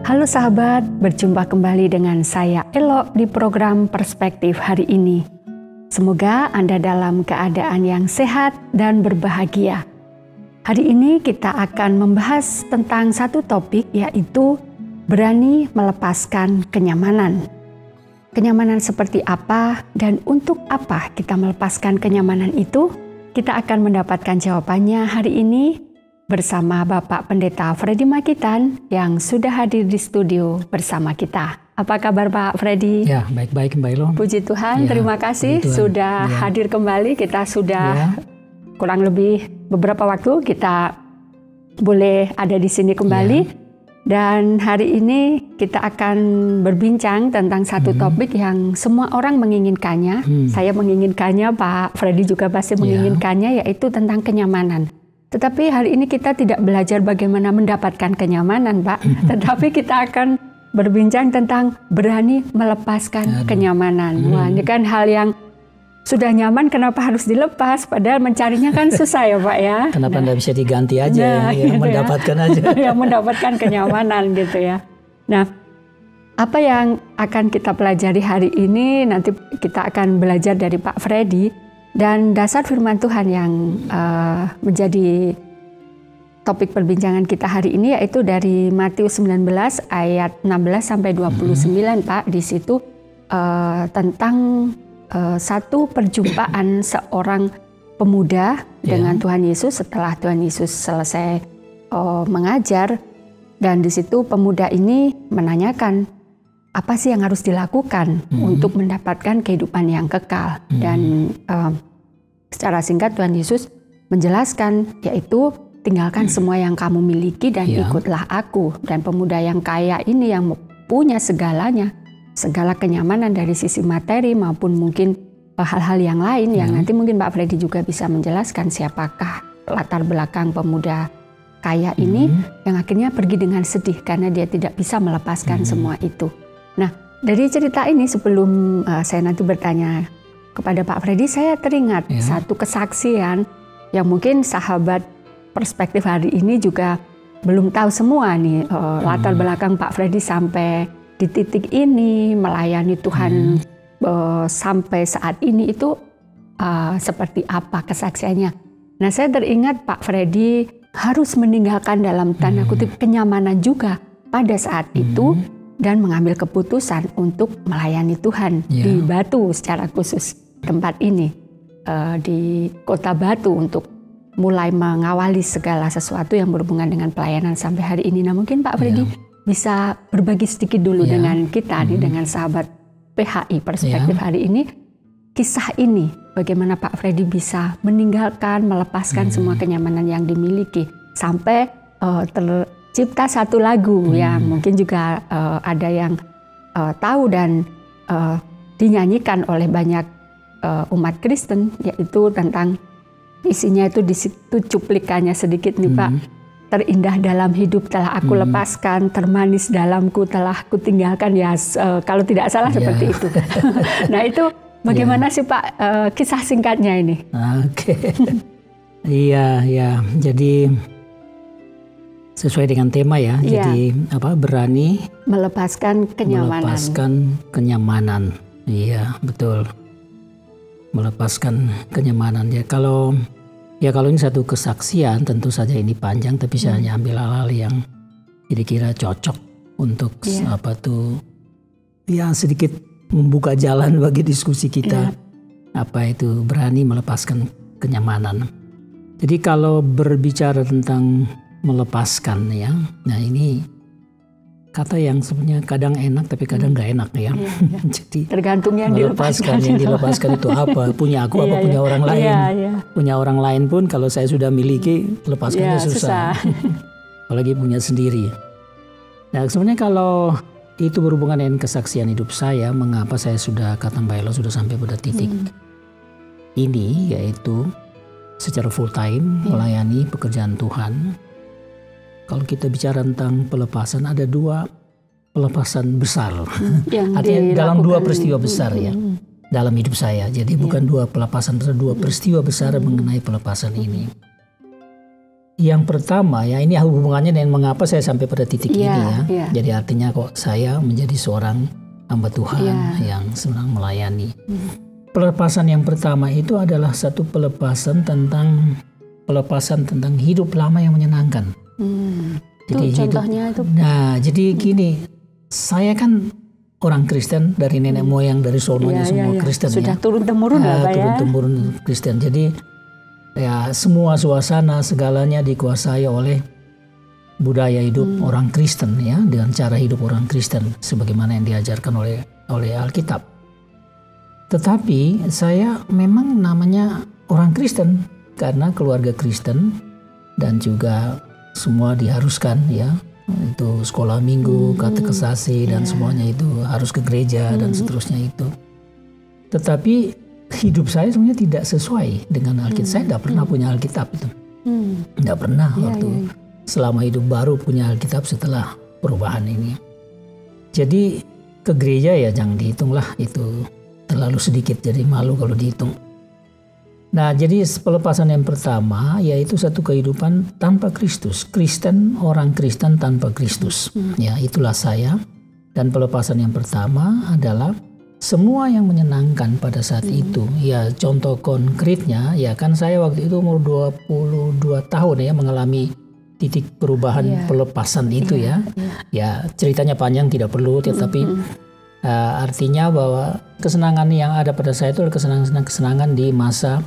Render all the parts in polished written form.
Halo sahabat, berjumpa kembali dengan saya Elo di program Perspektif hari ini. Semoga Anda dalam keadaan yang sehat dan berbahagia. Hari ini kita akan membahas tentang satu topik, yaitu berani melepaskan kenyamanan. Kenyamanan seperti apa dan untuk apa kita melepaskan kenyamanan itu? Kita akan mendapatkan jawabannya hari ini bersama Bapak Pendeta Freddy Makitan yang sudah hadir di studio bersama kita. Apa kabar Pak Freddy? Ya, baik-baik Mbak Elo. Puji Tuhan, Ya, terima kasih Tuhan. Sudah hadir kembali. Kita sudah kurang lebih beberapa waktu kita boleh ada di sini kembali. Dan hari ini kita akan berbincang tentang satu topik yang semua orang menginginkannya. Saya menginginkannya, Pak Freddy juga pasti menginginkannya, yaitu tentang kenyamanan. Tetapi hari ini kita tidak belajar bagaimana mendapatkan kenyamanan, Pak. Tetapi kita akan berbincang tentang berani melepaskan kenyamanan. Wah, ini kan hal yang sudah nyaman, kenapa harus dilepas? Padahal mencarinya kan susah ya, Pak ya. Kenapa nggak bisa diganti aja, gitu mendapatkan aja. Yang mendapatkan kenyamanan gitu ya. Nah, apa yang akan kita pelajari hari ini, nanti kita akan belajar dari Pak Freddy. Dan dasar firman Tuhan yang menjadi topik perbincangan kita hari ini yaitu dari Matius 19 ayat 16 sampai 29, Pak. Di situ tentang satu perjumpaan seorang pemuda dengan Tuhan Yesus setelah Tuhan Yesus selesai mengajar, dan di situ pemuda ini menanyakan apa sih yang harus dilakukan untuk mendapatkan kehidupan yang kekal. Dan secara singkat Tuhan Yesus menjelaskan, yaitu tinggalkan semua yang kamu miliki dan ikutlah aku. Dan pemuda yang kaya ini yang punya segalanya, segala kenyamanan dari sisi materi maupun mungkin hal-hal yang lain yang nanti mungkin Pak Freddy juga bisa menjelaskan siapakah latar belakang pemuda kaya ini yang akhirnya pergi dengan sedih karena dia tidak bisa melepaskan semua itu. Nah, dari cerita ini sebelum saya nanti bertanya kepada Pak Freddy, saya teringat satu kesaksian yang mungkin sahabat Perspektif hari ini juga belum tahu semua nih latar belakang Pak Freddy sampai di titik ini melayani Tuhan sampai saat ini itu seperti apa kesaksiannya. Nah, saya teringat Pak Freddy harus meninggalkan dalam tanda kutip kenyamanan juga pada saat itu dan mengambil keputusan untuk melayani Tuhan di Batu secara khusus, tempat ini di kota Batu, untuk mulai mengawali segala sesuatu yang berhubungan dengan pelayanan sampai hari ini. Nah, mungkin Pak Freddy bisa berbagi sedikit dulu dengan kita nih, dengan sahabat PHI Perspektif hari ini, kisah ini bagaimana Pak Freddy bisa meninggalkan, melepaskan semua kenyamanan yang dimiliki sampai tercipta satu lagu yang mungkin juga ada yang tahu dan dinyanyikan oleh banyak umat Kristen, yaitu tentang isinya itu di situ cuplikannya sedikit nih Pak. Terindah dalam hidup telah aku lepaskan, termanis dalamku telah kutinggalkan, ya kalau tidak salah seperti itu. Nah, itu bagaimana sih Pak kisah singkatnya ini? Oke. Iya, jadi sesuai dengan tema ya. Jadi berani melepaskan kenyamanan. Melepaskan kenyamanan. Iya, betul. Melepaskan kenyamanan ya. Kalau ini satu kesaksian, tentu saja ini panjang, tapi saya hanya ambil hal-hal yang kira-kira cocok untuk sedikit membuka jalan bagi diskusi kita. Apa itu berani melepaskan kenyamanan. Jadi kalau berbicara tentang melepaskan ya, nah ini kata yang sebenarnya kadang enak tapi kadang nggak enak ya. Jadi tergantung yang dilepaskan. Yang dilepaskan itu apa? Punya aku apa punya orang lain? Punya orang lain pun kalau saya sudah miliki, lepaskannya susah. Apalagi punya sendiri. Nah, sebenarnya kalau itu berhubungan dengan kesaksian hidup saya, mengapa saya sudah, kata Mbak Elo, sudah sampai pada titik ini, yaitu secara full time melayani pekerjaan Tuhan. Kalau kita bicara tentang pelepasan, ada dua pelepasan besar. Artinya dalam dua peristiwa besar ya dalam hidup saya. Jadi bukan dua pelepasan besar, dua peristiwa besar mengenai pelepasan ini. yang pertama ya, ini hubungannya dengan mengapa saya sampai pada titik ini ya. Jadi artinya kok saya menjadi seorang hamba Tuhan yang senang melayani. Pelepasan yang pertama itu adalah satu pelepasan tentang hidup lama yang menyenangkan. Jadi itu contohnya itu. Nah, jadi gini, saya kan orang Kristen dari nenek moyang, dari sononya semua Kristen. Sudah turun temurun lah Pak ya. Turun temurun Kristen. Jadi ya semua suasana segalanya dikuasai oleh budaya hidup orang Kristen ya, dengan cara hidup orang Kristen sebagaimana yang diajarkan oleh Alkitab. Tetapi saya memang namanya orang Kristen karena keluarga Kristen dan juga semua diharuskan ya, itu sekolah minggu, katekesasi dan semuanya itu harus ke gereja dan seterusnya itu. Tetapi hidup saya sebenarnya tidak sesuai dengan Alkitab. Saya tidak pernah punya Alkitab itu. Tidak pernah waktu selama hidup baru punya Alkitab setelah perubahan ini. Jadi ke gereja ya jangan dihitung lah, itu terlalu sedikit, jadi malu kalau dihitung. Nah, jadi pelepasan yang pertama yaitu satu kehidupan tanpa Kristus. Kristen, orang Kristen tanpa Kristus. Ya, itulah saya. Dan pelepasan yang pertama adalah semua yang menyenangkan pada saat itu. Ya, contoh konkretnya ya kan saya waktu itu umur 22 tahun ya mengalami titik perubahan pelepasan itu ya. Ya, ceritanya panjang tidak perlu, tetapi artinya bahwa kesenangan yang ada pada saya itu adalah kesenangan di masa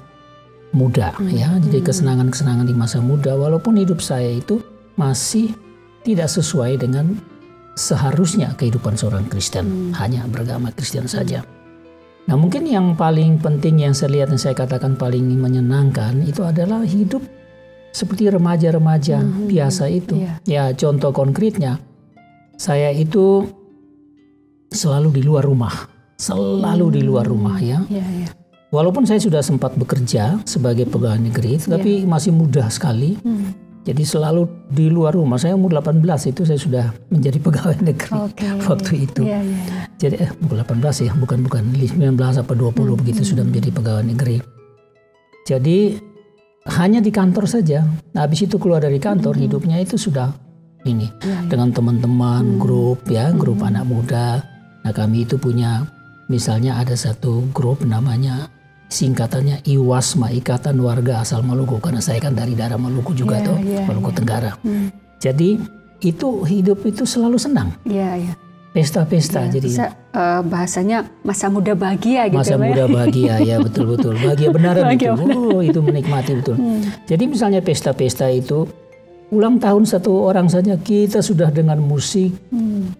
muda ya. Jadi kesenangan di masa muda, walaupun hidup saya itu masih tidak sesuai dengan seharusnya kehidupan seorang Kristen, hanya beragama Kristen saja. Nah, mungkin yang paling penting yang saya lihat, yang saya katakan paling menyenangkan itu adalah hidup seperti remaja-remaja biasa itu. Ya, contoh konkretnya, saya itu selalu di luar rumah, ya. Walaupun saya sudah sempat bekerja sebagai pegawai negeri, tapi masih muda sekali. Jadi selalu di luar rumah. Saya umur 18 itu saya sudah menjadi pegawai negeri waktu itu. Jadi umur 18 ya, bukan 19 apa 20 begitu sudah menjadi pegawai negeri. Jadi hanya di kantor saja. Nah, habis itu keluar dari kantor, hidupnya itu sudah ini dengan teman-teman, grup anak muda. Nah, kami itu punya, misalnya ada satu grup namanya, singkatannya IWASMA, Ikatan Warga Asal Maluku, karena saya kan dari daerah Maluku juga Maluku Tenggara. Jadi itu hidup itu selalu senang. Pesta-pesta jadi bahasanya masa muda bahagia gitu. Masa muda bahagia ya, betul-betul bahagia benaran itu. Itu menikmati betul. Jadi misalnya pesta-pesta itu ulang tahun satu orang saja kita sudah dengan musik,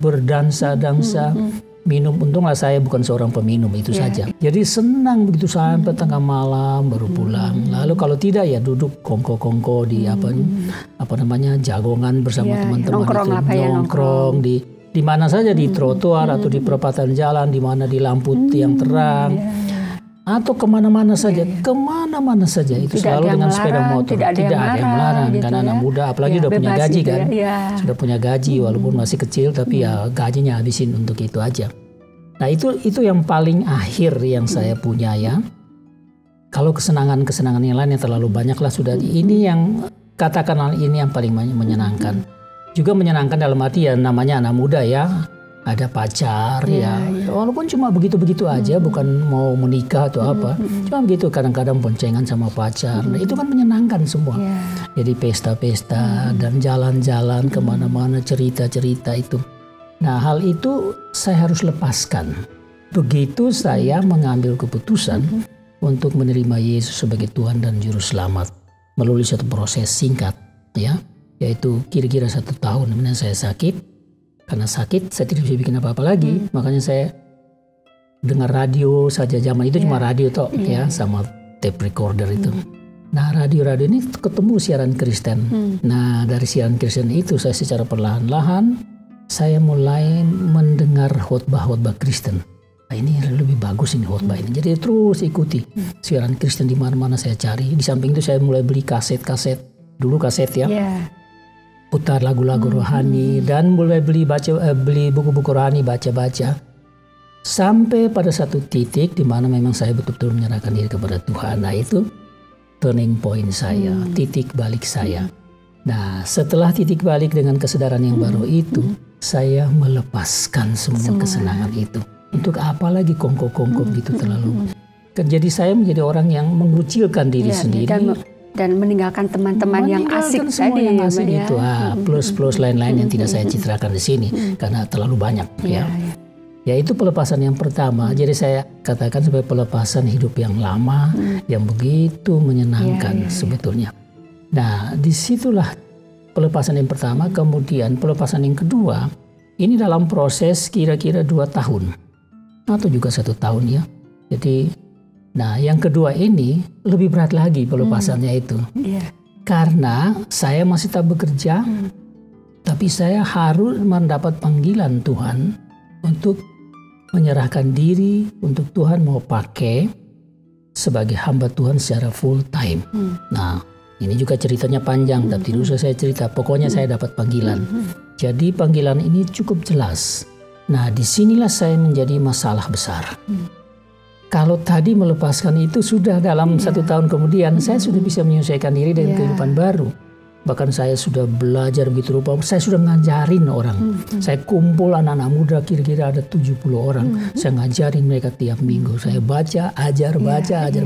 berdansa-dansa, minum. Untunglah saya bukan seorang peminum itu saja. Jadi senang begitu sampai tengah malam baru pulang. Lalu kalau tidak ya duduk kongko-kongko di apa namanya jagongan bersama teman-teman itu, nongkrong di mana saja, di trotoar atau di perempatan jalan, di mana di lampu yang terang. Atau kemana-mana saja, kemana-mana saja itu tidak selalu dengan sepeda motor. Tidak ada yang melarang gitu, karena anak muda, apalagi udah punya gaji kan, sudah punya gaji walaupun masih kecil, tapi ya gajinya habisin untuk itu aja. Nah itu yang paling akhir yang saya punya ya. Kalau kesenangan yang lain yang terlalu banyak lah sudah. Ini yang katakan ini yang paling menyenangkan. Juga menyenangkan dalam arti ya namanya anak muda ya. Ada pacar walaupun cuma begitu-begitu aja, bukan mau menikah atau apa, cuma begitu kadang-kadang boncengan sama pacar. Nah, itu kan menyenangkan semua. Jadi pesta-pesta dan jalan-jalan kemana-mana, cerita-cerita itu. Nah, hal itu saya harus lepaskan. Begitu saya mengambil keputusan untuk menerima Yesus sebagai Tuhan dan Juru Selamat melalui satu proses singkat ya, yaitu kira-kira 1 tahun kemudian saya sakit. Karena sakit, saya tidak bisa bikin apa-apa lagi. Makanya saya dengar radio saja. Zaman itu cuma radio toh ya, sama tape recorder itu. Nah, radio-radio ini ketemu siaran Kristen. Nah, dari siaran Kristen itu saya secara perlahan-lahan saya mulai mendengar khotbah-khotbah Kristen. Nah, ini lebih bagus ini khotbah ini. Jadi terus ikuti siaran Kristen di mana-mana saya cari. Di samping itu saya mulai beli kaset-kaset. Dulu kaset ya. Putar lagu-lagu rohani dan mulai beli buku-buku rohani, baca-baca sampai pada satu titik di mana memang saya betul-betul menyerahkan diri kepada Tuhan. Nah, itu turning point saya, titik balik saya. Nah, setelah titik balik dengan kesadaran yang baru itu, saya melepaskan semua kesenangan itu. Untuk apa lagi kongko-kongko gitu terlalu. Jadi saya menjadi orang yang mengucilkan diri sendiri. Dan meninggalkan teman-teman yang asik semua tadi. Yang asik itu. Plus lain-lain yang tidak saya citrakan di sini. Karena terlalu banyak. Ya itu pelepasan yang pertama. Jadi saya katakan sebagai pelepasan hidup yang lama. Yang begitu menyenangkan sebetulnya. Nah, disitulah pelepasan yang pertama. Kemudian pelepasan yang kedua, ini dalam proses kira-kira 2 tahun atau juga 1 tahun ya. Jadi, nah yang kedua ini lebih berat lagi pelepasannya itu, karena saya masih tak bekerja, tapi saya harus mendapat panggilan Tuhan untuk menyerahkan diri untuk Tuhan mau pakai sebagai hamba Tuhan secara full time. Nah. Ini juga ceritanya panjang, tapi dulu saya cerita. Pokoknya saya dapat panggilan. Jadi panggilan ini cukup jelas. Nah, disinilah saya menjadi masalah besar. Kalau tadi melepaskan itu sudah dalam 1 tahun kemudian, saya sudah bisa menyesuaikan diri dengan kehidupan baru. Bahkan saya sudah belajar begitu rupa. Saya sudah ngajarin orang. Saya kumpul anak-anak muda, kira-kira ada 70 orang. Saya ngajarin mereka tiap minggu. Saya baca, ajar.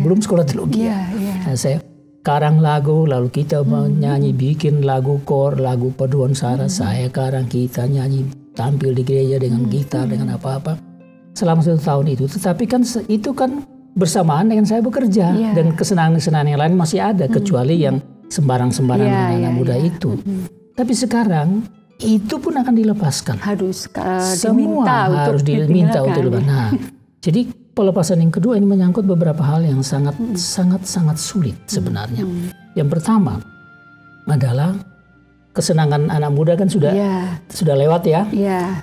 Belum sekolah teologi. Nah, saya karang lagu, lalu kita menyanyi, bikin lagu kor, lagu paduan suara. Saya karang, kita nyanyi, tampil di gereja dengan gitar, dengan apa-apa selama 1 tahun itu. Tetapi kan itu kan bersamaan dengan saya bekerja, dan kesenangan-kesenangan yang lain masih ada, kecuali yang sembarang-sembarang anak muda itu. Tapi sekarang itu pun akan dilepaskan. Semua harus diminta untuk dilepaskan. Nah, jadi pelepasan yang kedua ini menyangkut beberapa hal yang sangat sulit sebenarnya. Yang pertama adalah kesenangan anak muda kan sudah lewat ya.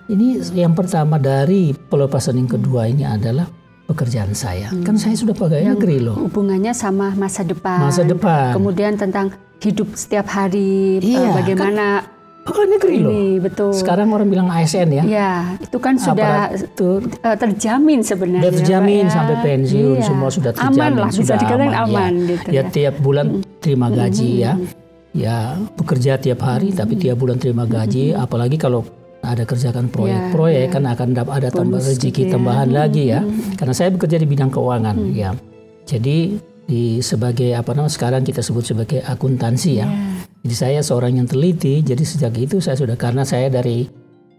Ini yang pertama dari pelepasan yang kedua ini adalah pekerjaan saya. Kan saya sudah pegawai negeri loh. Hubungannya sama masa depan. Kemudian tentang hidup setiap hari, bagaimana pegawai negeri loh. Betul. Sekarang orang bilang ASN ya. Ya, itu kan sudah terjamin sebenarnya. Sudah terjamin sampai pensiun, semua sudah terjamin. Aman lah, bisa dikatakan aman. Gitu ya, tiap bulan terima gaji ya. Ya, bekerja tiap hari tapi tiap bulan terima gaji. Apalagi kalau ada kerjakan proyek-proyek kan akan ada tambah rezeki tambahan lagi ya. Karena saya bekerja di bidang keuangan ya. Jadi sebagai sekarang kita sebut sebagai akuntansi ya. Jadi saya seorang yang teliti, jadi sejak itu karena saya dari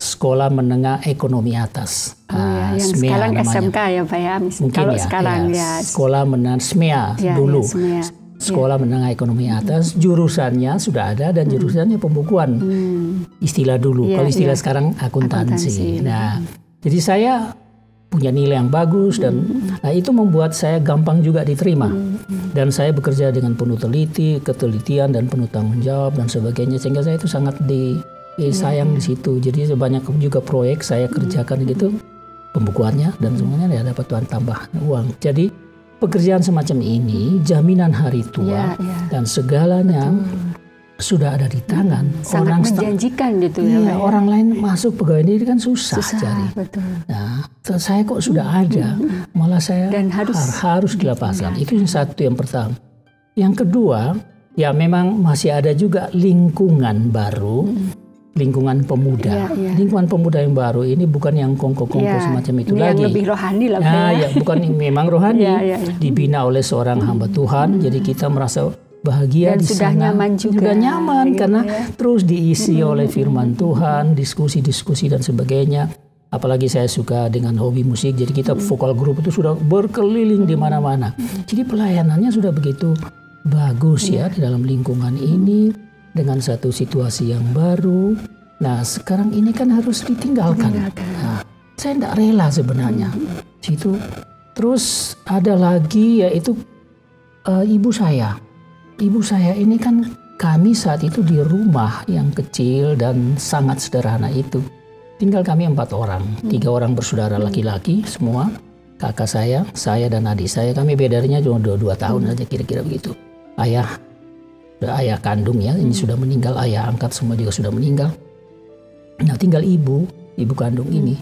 Sekolah Menengah Ekonomi Atas. Yang SMEA sekarang namanya. SMK ya Pak ya? Mungkin kalau sekarang Sekolah Menengah SMEA dulu. Sekolah Menengah Ekonomi Atas, jurusannya sudah ada dan jurusannya pembukuan. Istilah dulu, kalau istilah sekarang akuntansi. Nah, jadi saya punya nilai yang bagus dan itu membuat saya gampang juga diterima. Dan saya bekerja dengan penuh ketelitian dan penuh tanggung jawab dan sebagainya, sehingga saya itu sangat sayang di situ. Jadi banyak juga proyek saya kerjakan gitu, pembukuannya dan semuanya dapat tambah uang. Jadi pekerjaan semacam ini, jaminan hari tua dan segalanya sudah ada di tangan. Sangat menjanjikan gitu ya. Orang lain masuk pegawai ini kan susah cari. Betul. Nah, saya kok sudah ada, malah saya dan harus dilepaskan. Itu yang pertama. Yang kedua, ya memang masih ada juga lingkungan baru, lingkungan pemuda. Lingkungan pemuda yang baru ini bukan yang kongko-kongko semacam itu ini lagi. Yang lebih rohani lah. Bukan memang rohani. Dibina oleh seorang hamba Tuhan, jadi kita merasa bahagia dan di sudah sana. Nyaman juga nyaman karena terus diisi oleh firman Tuhan, diskusi-diskusi dan sebagainya. Apalagi saya suka dengan hobi musik, jadi kita vokal grup itu sudah berkeliling di mana-mana. Jadi pelayanannya sudah begitu bagus ya di dalam lingkungan ini dengan satu situasi yang baru. Nah, sekarang ini kan harus ditinggalkan. Nah, saya tidak rela sebenarnya. Situ terus ada lagi yaitu ibu saya. Ibu saya ini kan kami saat itu di rumah yang kecil dan sangat sederhana itu. Tinggal kami 4 orang. 3 orang bersaudara laki-laki semua. Kakak saya dan adik saya. Kami bedanya cuma 2 tahun saja kira-kira begitu. Ayah kandung ya, ini sudah meninggal. Ayah angkat semua juga sudah meninggal. Nah, tinggal ibu kandung ini.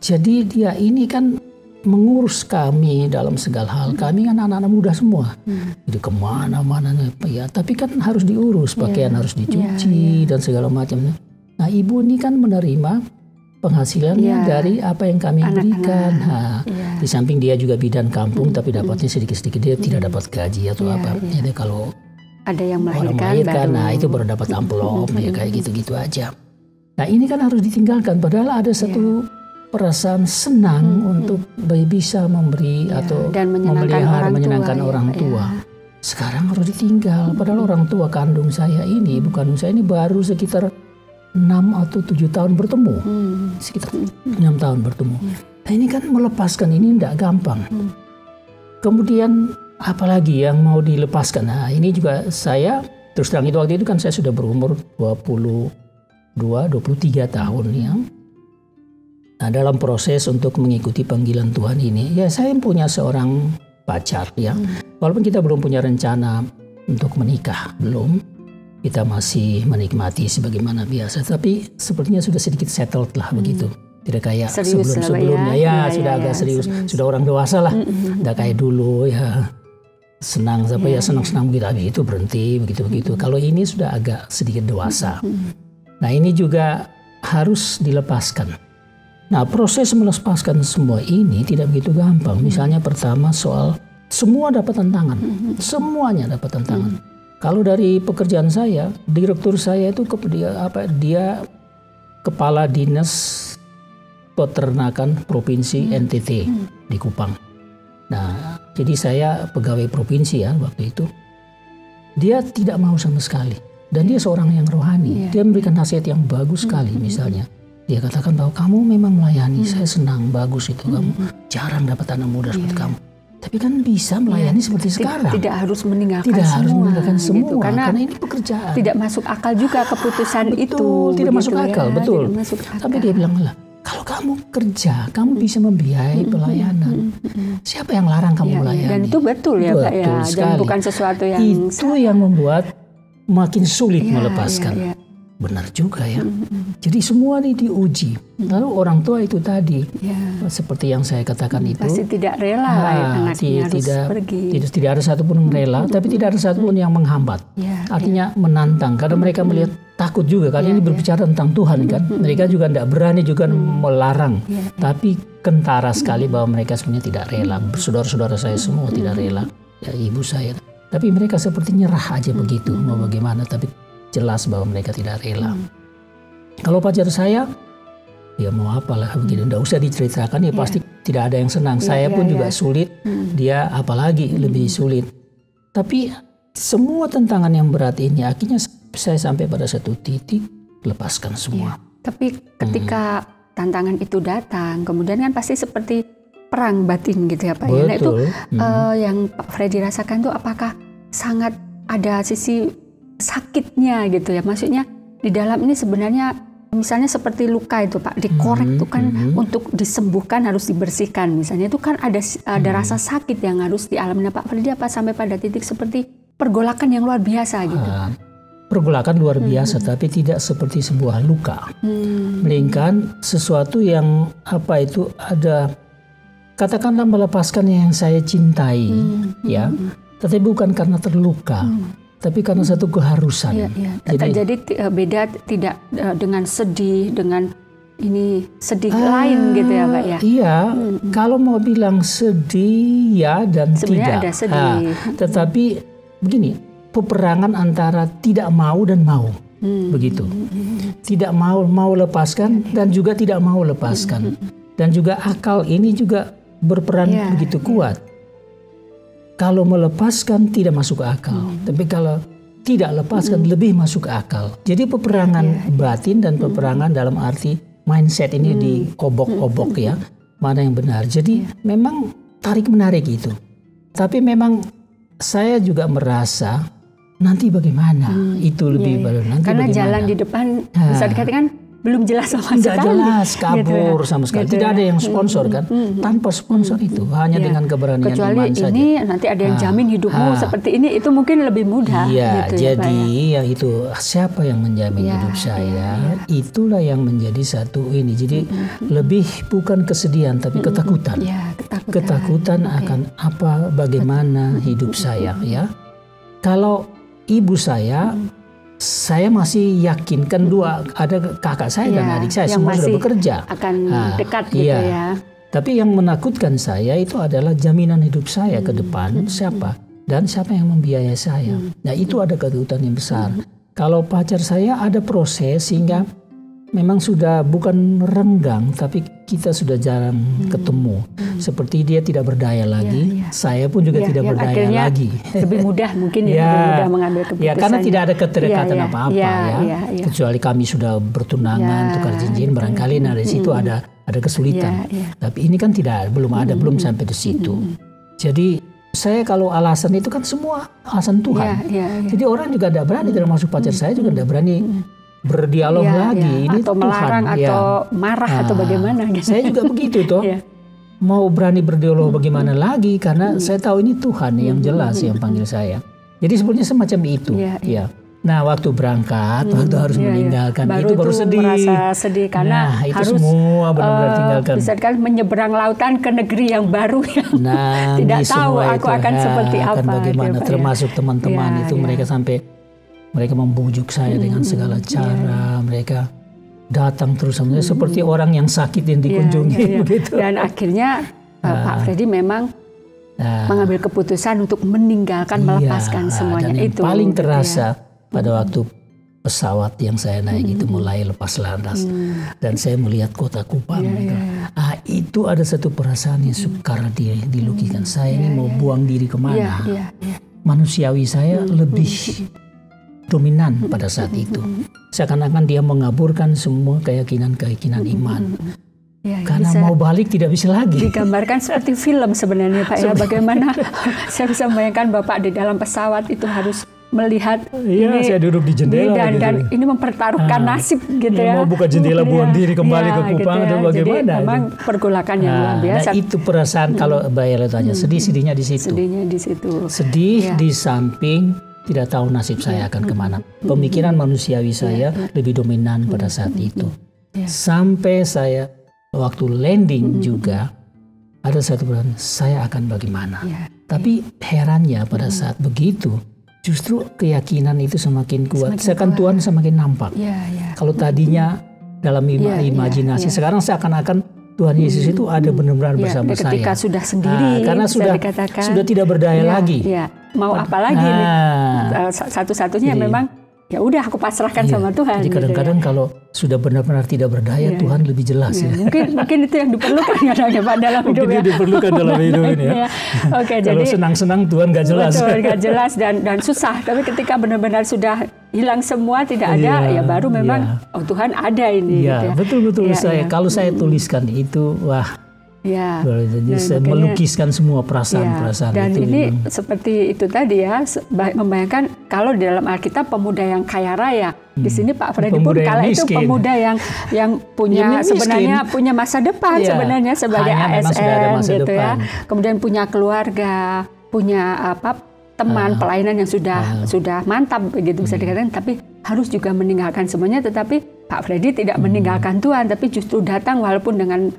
Jadi dia ini kan mengurus kami dalam segala hal. Kami kan anak-anak muda semua, jadi kemana-mana ya. Tapi kan harus diurus, pakaian harus dicuci dan segala macam. Nah, ibu ini kan menerima penghasilannya dari apa yang kami berikan. Nah, di samping dia juga bidan kampung, tapi dapatnya sedikit-sedikit, dia tidak dapat gaji atau apa. Jadi kalau ada yang melahirkan baru, nah itu baru dapat amplop, ya kayak gitu-gitu aja. Nah, ini kan harus ditinggalkan. Padahal ada satu perasaan senang untuk bisa memberi atau dan menyenangkan orang tua. Sekarang harus ditinggal. Padahal orang tua kandung saya ini, ibu kandung saya ini baru sekitar 6 atau 7 tahun bertemu. Sekitar 6 tahun bertemu. Nah, ini kan melepaskan ini tidak gampang. Kemudian apalagi yang mau dilepaskan? Nah, ini juga saya, terus terang itu waktu itu kan saya sudah berumur 23 tahun ya. Nah, dalam proses untuk mengikuti panggilan Tuhan ini, ya saya punya seorang pacar ya. Walaupun kita belum punya rencana untuk menikah, belum. Kita masih menikmati sebagaimana biasa, tapi sepertinya sudah sedikit settled lah begitu. Tidak kayak sebelum-sebelumnya sudah agak serius. Sudah orang dewasa lah. Tidak kayak dulu ya. Senang senang-senang begitu, habis itu berhenti begitu-begitu. Kalau ini sudah agak sedikit dewasa. Nah, ini juga harus dilepaskan. Nah, proses melepaskan semua ini tidak begitu gampang. Misalnya pertama soal semua dapat tantangan. Semuanya dapat tantangan. Kalau dari pekerjaan saya, direktur saya itu dia kepala dinas peternakan provinsi NTT di Kupang. Nah, jadi saya pegawai provinsi ya waktu itu. Dia tidak mau sama sekali. Dan dia seorang yang rohani. Dia memberikan nasihat yang bagus sekali misalnya. Dia katakan bahwa kamu memang melayani, saya senang, bagus itu. Kamu jarang dapat anak muda seperti kamu. Tapi kan bisa melayani seperti sekarang. Tidak harus meninggalkan semua. Gitu. Karena ini pekerjaan. Tidak masuk akal juga keputusan itu. Tidak masuk akal, betul. Tapi dia bilang, kalau kamu kerja, kamu bisa membiayai pelayanan. Siapa yang larang kamu melayani? Dan itu betul ya Pak ya. Dan bukan sesuatu yang itu yang membuat makin sulit melepaskan. Benar juga ya. Jadi semua ini diuji. Lalu orang tua itu tadi, seperti yang saya katakan itu. Pasti tidak rela anaknya harus pergi. Tidak ada satupun yang rela, tapi tidak ada satupun yang menghambat. Artinya menantang, karena mereka melihat takut juga. Karena ini berbicara tentang Tuhan kan. Mereka juga tidak berani juga melarang. Tapi kentara sekali bahwa mereka sebenarnya tidak rela. Saudara-saudara saya semua tidak rela. Ya, ibu saya. Tapi mereka seperti nyerah aja begitu. Mau bagaimana, tapi jelas bahwa mereka tidak rela. Kalau pacar saya, ya mau apalah begitu, tidak usah diceritakan ya pasti tidak ada yang senang. Saya pun juga sulit, dia apalagi lebih sulit. Tapi semua tantangan yang berat ini akhirnya saya sampai pada satu titik lepaskan semua. Tapi ketika tantangan itu datang, kemudian kan pasti seperti perang batin gitu ya Pak. Nah itu yang Pak Freddy rasakan tuh apakah sangat ada sisi sakitnya gitu ya, maksudnya di dalam ini sebenarnya misalnya seperti luka itu Pak, dikorek itu kan untuk disembuhkan harus dibersihkan misalnya, itu kan ada rasa sakit yang harus dialami Pak Freddy apa sampai pada titik seperti pergolakan yang luar biasa gitu. Pergolakan luar biasa tapi tidak seperti sebuah luka, melainkan sesuatu yang ada, katakanlah melepaskan yang saya cintai ya, tetapi bukan karena terluka. Tapi karena satu keharusan. Jadi beda tidak dengan sedih, dengan ini sedih lain gitu ya Pak ya? Iya, kalau mau bilang sedih ya dan sebenarnya tidak. Ada sedih. Tetapi begini, peperangan antara tidak mau dan mau. Begitu. Tidak mau lepaskan dan juga tidak mau lepaskan. Dan juga akal ini juga berperan begitu kuat. Kalau melepaskan tidak masuk akal, tapi kalau tidak lepaskan lebih masuk akal. Jadi peperangan batin dan peperangan dalam arti mindset ini diobok-obok ya, mana yang benar. Jadi memang tarik-menarik itu. Tapi memang saya juga merasa nanti bagaimana itu lebih baru. Karena bagaimana? Jalan di depan bisa dikatakan belum jelas sama sekali. Tidak jelas, kabur sama sekali. Gitu Tidak ya. ada yang sponsor kan. Tanpa sponsor itu, hanya dengan keberanian kecuali iman saja. ini nanti ada yang jamin hidupmu seperti ini, itu mungkin lebih mudah. Iya, gitu jadi ya, ya itu siapa yang menjamin hidup saya, itulah yang menjadi satu ini. Jadi lebih bukan kesedihan tapi ketakutan. Ketakutan akan apa, bagaimana hidup saya ya. Kalau ibu saya masih yakin kan ada kakak saya dan adik saya semua sudah bekerja. Akan dekat gitu ya. Tapi yang menakutkan saya itu adalah jaminan hidup saya ke depan siapa dan siapa yang membiayai saya. Nah itu ada ketakutan yang besar. Kalau pacar saya ada proses sehingga memang sudah bukan renggang tapi kita sudah jarang ketemu. Seperti dia tidak berdaya lagi, saya pun juga tidak berdaya lagi. Lebih mudah mungkin lebih mudah mengambil keputusan. Ya karena tidak ada keterikatan apa-apa kecuali kami sudah bertunangan, tukar cincin, barangkali dari situ ada kesulitan. Tapi ini kan belum sampai di situ. Jadi saya kalau alasan itu kan semua alasan Tuhan. Jadi orang juga tidak berani, termasuk pacar saya juga tidak berani berdialog lagi. Ini atau melarang atau marah atau bagaimana gitu. Saya juga begitu toh. Mau berani berdialog bagaimana lagi karena saya tahu ini Tuhan yang jelas yang panggil saya. Jadi sebenarnya semacam itu. Nah waktu berangkat, waktu harus meninggalkan itu baru sedih. Merasa sedih karena itu harus semua benar-benar tinggalkan. Bisa kan menyeberang lautan ke negeri yang baru yang tidak tahu aku akan seperti apa. Bagaimana gitu, termasuk teman-teman itu mereka membujuk saya dengan segala cara. Mereka datang terus seperti orang yang sakit yang dikunjungi begitu. Dan akhirnya Pak Freddy memang mengambil keputusan untuk meninggalkan, melepaskan semuanya. Dan yang itu paling terasa pada waktu pesawat yang saya naik itu mulai lepas landas dan saya melihat kota Kupang. Itu ada satu perasaan yang sukar dilukiskan. Saya ini mau buang diri kemana? Manusiawi saya lebih dominan pada saat itu. Seakan-akan dia mengaburkan semua keyakinan iman. Karena mau balik tidak bisa lagi. Digambarkan seperti film sebenarnya Pak ya. Bagaimana saya bisa membayangkan Bapak di dalam pesawat itu harus melihat ini, saya duduk di jendela dan ini mempertaruhkan nasib gitu ya. Mau buka jendela buang diri kembali ke Kupang gitu atau bagaimana? Jadi memang pergolakan yang luar biasa. Nah itu perasaan kalau Bayar tanya sedihnya di situ. Sedihnya di situ. Sedih di samping tidak tahu nasib saya akan kemana. Pemikiran manusiawi saya lebih dominan pada saat itu. Sampai saya waktu landing juga ada satu perasaan saya akan bagaimana. Tapi herannya pada saat begitu justru keyakinan itu semakin kuat. Seakan Tuhan semakin nampak. Kalau tadinya dalam imajinasi, sekarang seakan-akan Tuhan Yesus itu ada benar-benar bersama saya. Ketika sudah sendiri, karena sudah tidak berdaya lagi. Mau apa lagi nih? Satu-satunya memang ya udah aku pasrahkan sama Tuhan. Jadi kadang-kadang kalau sudah benar-benar tidak berdaya, Tuhan lebih jelas ya. Mungkin itu yang diperlukan kadang-kadang Pak dalam hidup. Mungkin itu diperlukan dalam hidup ini ya. Kalau senang-senang Tuhan gak jelas. Betul, gak jelas dan susah. Tapi ketika benar-benar sudah hilang semua, tidak ada, ya baru memang oh Tuhan ada ini. Iya, betul-betul kalau saya tuliskan itu, wah. Jadi saya melukiskan semua perasaan-perasaan dan itu. Dan ini seperti itu tadi ya, membayangkan kalau di dalam Alkitab pemuda yang kaya raya, di sini Pak Freddy pun kala itu pemuda yang punya sebenarnya punya masa depan sebenarnya sebagai ASN gitu ya. Kemudian punya keluarga, punya teman pelayanan yang sudah mantap begitu bisa dikatakan, tapi harus juga meninggalkan semuanya. Tetapi Pak Freddy tidak meninggalkan Tuhan, tapi justru datang walaupun dengan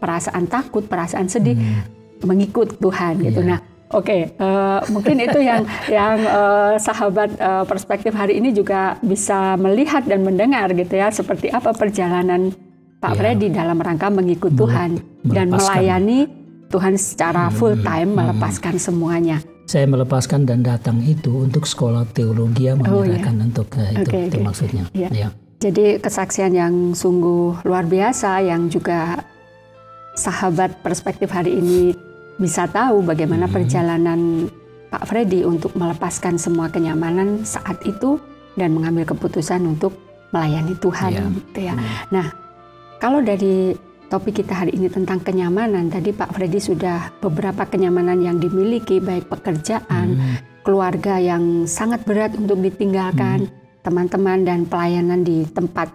perasaan takut, perasaan sedih, mengikut Tuhan gitu. Nah, mungkin itu yang sahabat perspektif hari ini juga bisa melihat dan mendengar gitu ya, seperti apa perjalanan Pak Freddy dalam rangka mengikut Tuhan dan melayani Tuhan secara full time, melepaskan semuanya. Saya melepaskan dan datang itu untuk sekolah teologi, menyerahkan untuk itu maksudnya. Jadi kesaksian yang sungguh luar biasa yang juga sahabat perspektif hari ini bisa tahu bagaimana perjalanan Pak Freddy untuk melepaskan semua kenyamanan saat itu dan mengambil keputusan untuk melayani Tuhan. Gitu ya. Nah, kalau dari topik kita hari ini tentang kenyamanan, tadi Pak Freddy sudah beberapa kenyamanan yang dimiliki, baik pekerjaan, keluarga yang sangat berat untuk ditinggalkan, teman-teman dan pelayanan di tempat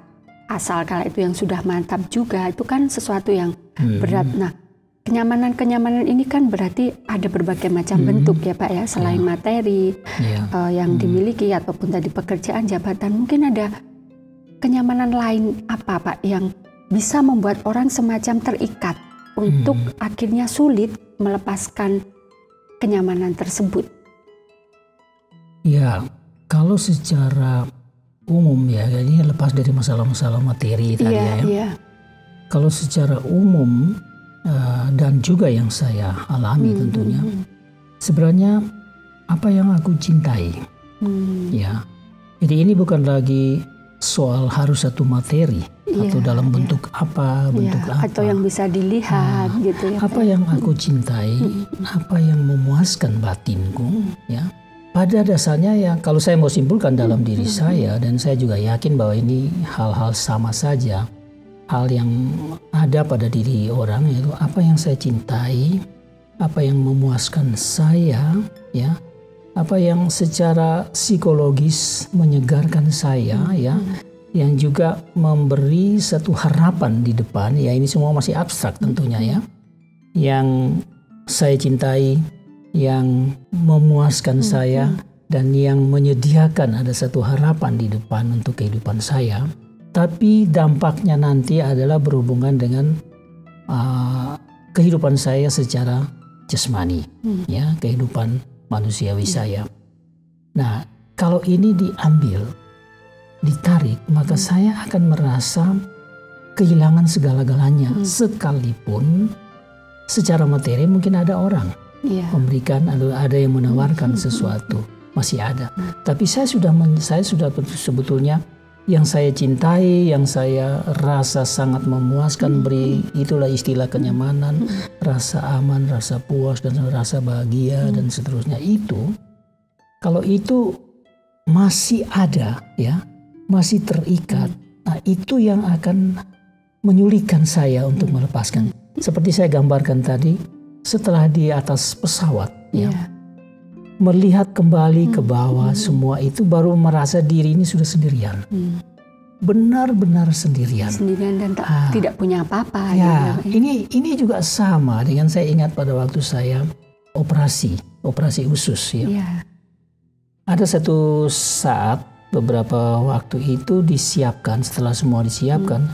asal kala itu yang sudah mantap juga, itu kan sesuatu yang berat. Nah, kenyamanan ini kan berarti ada berbagai macam bentuk ya Pak ya, selain materi yang dimiliki ataupun tadi pekerjaan, jabatan, mungkin ada kenyamanan lain apa Pak yang bisa membuat orang semacam terikat untuk akhirnya sulit melepaskan kenyamanan tersebut? Ya, kalau secara umum ya, ini lepas dari masalah-masalah materi tadi ya. Kalau secara umum dan juga yang saya alami tentunya, sebenarnya apa yang aku cintai, ya. Jadi ini bukan lagi soal harus satu materi atau dalam bentuk apa, atau yang bisa dilihat gitu ya. Apa yang aku cintai, apa yang memuaskan batinku, ya. Pada dasarnya ya, kalau saya mau simpulkan dalam diri saya, dan saya juga yakin bahwa ini hal-hal sama saja, hal yang ada pada diri orang, yaitu apa yang saya cintai, apa yang memuaskan saya, ya, apa yang secara psikologis menyegarkan saya, ya, yang juga memberi satu harapan di depan, ya, ini semua masih abstrak tentunya ya, yang saya cintai, yang memuaskan saya, dan yang menyediakan ada satu harapan di depan untuk kehidupan saya. Tapi dampaknya nanti adalah berhubungan dengan kehidupan saya secara jasmani, ya, kehidupan manusiawi saya. Nah, kalau ini diambil, ditarik, maka saya akan merasa kehilangan segala-galanya, sekalipun secara materi mungkin ada orang memberikan, ada yang menawarkan sesuatu, masih ada. Tapi saya sudah sebetulnya yang saya cintai, yang saya rasa sangat memuaskan, beri, itulah istilah kenyamanan, rasa aman, rasa puas, dan rasa bahagia, dan seterusnya. Itu, kalau itu masih ada, ya, masih terikat, nah itu yang akan menyulitkan saya untuk melepaskan. Seperti saya gambarkan tadi, setelah di atas pesawat, ya, melihat kembali ke bawah, semua itu baru merasa diri ini sudah sendirian. Benar-benar sendirian. Sendirian dan tidak punya apa-apa. Ya, ini juga sama dengan saya ingat pada waktu saya operasi usus. Ya. Ada satu saat, beberapa waktu itu disiapkan, setelah semua disiapkan,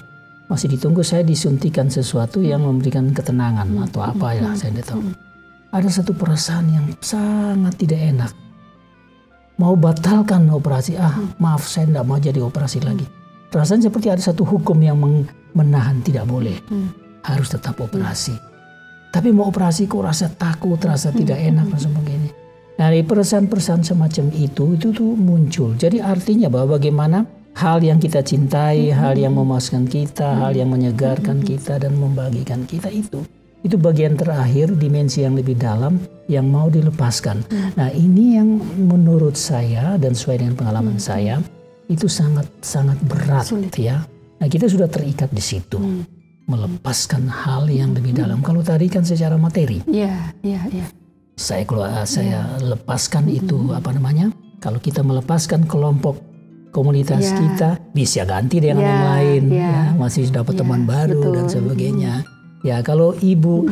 masih ditunggu saya disuntikan sesuatu yang memberikan ketenangan atau apa ya, saya tidak tahu. Ada satu perasaan yang sangat tidak enak. Mau batalkan operasi, maaf saya tidak mau jadi operasi lagi. Perasaan seperti ada satu hukum yang menahan, tidak boleh. Harus tetap operasi. Tapi mau operasi kok rasa takut, rasa tidak enak, rasa begini. Dari perasaan-perasaan semacam itu tuh muncul. Jadi artinya bahwa bagaimana hal yang kita cintai, hal yang memuaskan kita, hal yang menyegarkan kita dan membagikan kita itu bagian terakhir, dimensi yang lebih dalam yang mau dilepaskan. Nah, ini yang menurut saya dan sesuai dengan pengalaman saya itu sangat berat. Sulit. Ya. Nah, kita sudah terikat di situ. Melepaskan hal yang lebih dalam. Kalau tadi kan secara materi. Iya. Saya lepaskan itu apa namanya? Kalau kita melepaskan kelompok komunitas kita, bisa ganti dengan yang lain, ya, masih dapat teman baru dan sebagainya. Ya, kalau ibu,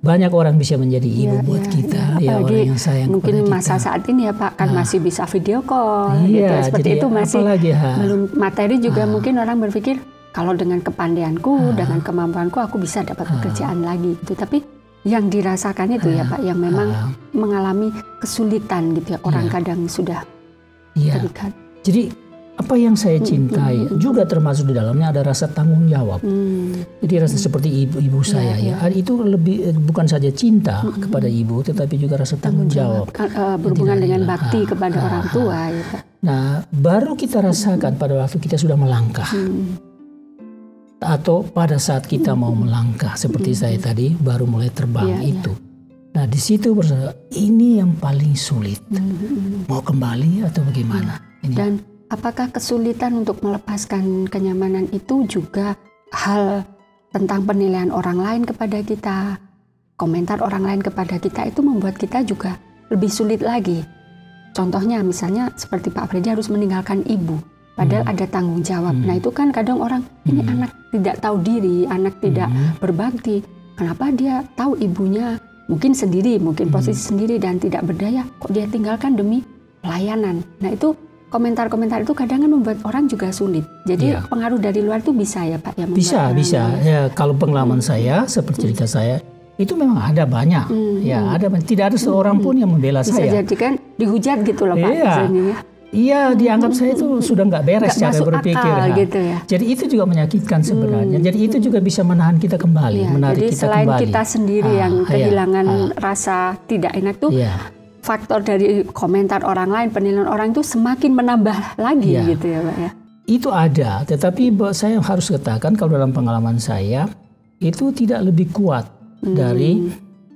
banyak orang bisa menjadi ibu buat kita, ya, orang yang sayang mungkin kepada masa kita. Saat ini ya Pak, kan masih bisa video call, gitu. Seperti itu masih belum materi juga. Mungkin orang berpikir kalau dengan kepandaianku, dengan kemampuanku, aku bisa dapat pekerjaan lagi, gitu. Tapi yang dirasakan itu ya Pak, yang memang mengalami kesulitan, gitu ya. Orang kadang sudah terikat. Jadi apa yang saya cintai juga termasuk di dalamnya ada rasa tanggung jawab. Jadi rasa seperti ibu saya ya. Itu lebih bukan saja cinta kepada ibu, tetapi juga rasa tanggung jawab. Berhubungan dengan bakti kepada orang tua ya Pak. Nah, baru kita rasakan pada waktu kita sudah melangkah. Atau pada saat kita mau melangkah seperti saya tadi baru mulai terbang itu. Nah, di situ ini yang paling sulit. Mau kembali atau bagaimana? Dan apakah kesulitan untuk melepaskan kenyamanan itu juga hal tentang penilaian orang lain kepada kita, komentar orang lain kepada kita, itu membuat kita juga lebih sulit lagi? Contohnya misalnya seperti Pak Freddy harus meninggalkan ibu. padahal ada tanggung jawab. Nah itu kan kadang orang, ini anak tidak tahu diri, anak tidak berbakti. Kenapa dia tahu ibunya mungkin sendiri, mungkin posisi sendiri dan tidak berdaya, kok dia tinggalkan demi pelayanan. Nah itu komentar-komentar itu kadang membuat orang juga sulit. Jadi pengaruh dari luar itu bisa ya Pak? Ya, bisa. Ya, kalau pengalaman saya, seperti cerita saya, itu memang ada banyak. Ya, ada. Tidak ada seorang pun yang membela bisa saya. Bisa jadi kan dihujat gitu loh Pak. Iya, dianggap saya itu sudah nggak beres cara berpikir. Gitu ya. Jadi itu juga menyakitkan sebenarnya. Jadi itu juga bisa menahan kita kembali, menarik jadi kita selain kembali. Kita sendiri yang kehilangan rasa tidak enak tuh, faktor dari komentar orang lain, penilaian orang itu semakin menambah lagi gitu ya Pak ya. Itu ada, tetapi saya harus katakan kalau dalam pengalaman saya itu tidak lebih kuat dari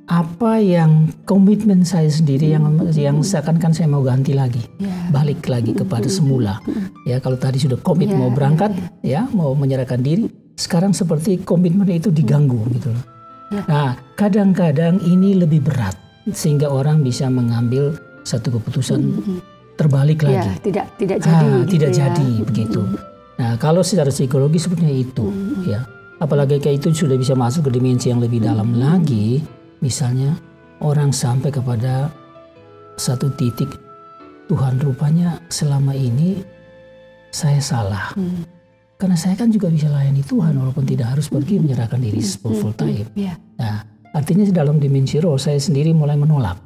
apa yang komitmen saya sendiri yang seakan-akan saya mau ganti lagi, balik lagi kepada semula. Ya, kalau tadi sudah komit mau berangkat, ya mau menyerahkan diri, sekarang seperti komitmen itu diganggu gitu loh. Nah, kadang-kadang ini lebih berat sehingga orang bisa mengambil satu keputusan terbalik lagi. Tidak jadi begitu. Nah, kalau secara psikologi sepertinya itu, ya. Apalagi kayak itu sudah bisa masuk ke dimensi yang lebih dalam lagi. Misalnya orang sampai kepada satu titik, Tuhan rupanya selama ini saya salah. Karena saya kan juga bisa layani Tuhan walaupun tidak harus pergi menyerahkan diri full time. Nah, artinya dalam dimensi roh saya sendiri mulai menolak.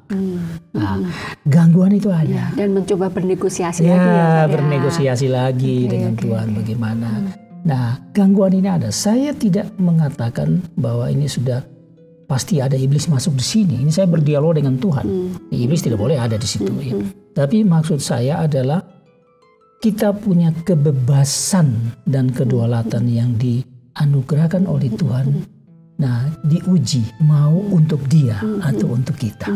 Nah, gangguan itu ada. Dan mencoba bernegosiasi lagi. Bernegosiasi lagi dengan Tuhan bagaimana. Nah, gangguan ini ada. Saya tidak mengatakan bahwa ini sudah pasti ada iblis masuk di sini. Ini saya berdialog dengan Tuhan. Iblis tidak boleh ada di situ. Ya. Tapi maksud saya adalah kita punya kebebasan dan kedaulatan yang dianugerahkan oleh Tuhan. Nah, diuji mau untuk dia atau untuk kita.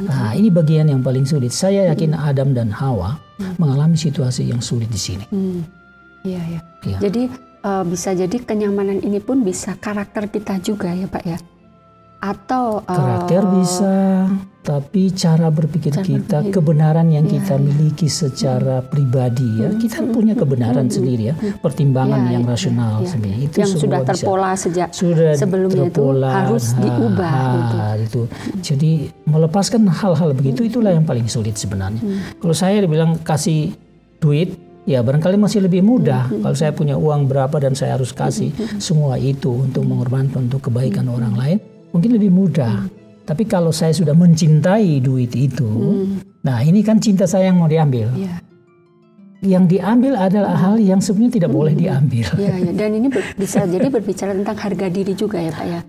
Nah, ini bagian yang paling sulit. Saya yakin Adam dan Hawa mengalami situasi yang sulit di sini. Iya. Jadi bisa jadi kenyamanan ini pun bisa karakter kita juga ya Pak ya. Atau karakter bisa, tapi cara berpikir kita, kebenaran yang kita miliki secara pribadi ya, kita punya kebenaran sendiri ya, pertimbangan yang rasional sebenarnya itu yang sudah terpola sejak sebelumnya terpola, itu harus diubah itu. Jadi melepaskan hal-hal begitu itulah yang paling sulit sebenarnya. Kalau saya dibilang kasih duit, ya barangkali masih lebih mudah. Kalau saya punya uang berapa dan saya harus kasih semua itu untuk mengorbankan untuk kebaikan orang lain, mungkin lebih mudah. Tapi kalau saya sudah mencintai duit itu, nah ini kan cinta saya yang mau diambil. Yang diambil adalah hal yang sebenarnya tidak boleh diambil. Dan ini bisa jadi berbicara tentang harga diri juga ya Pak ya.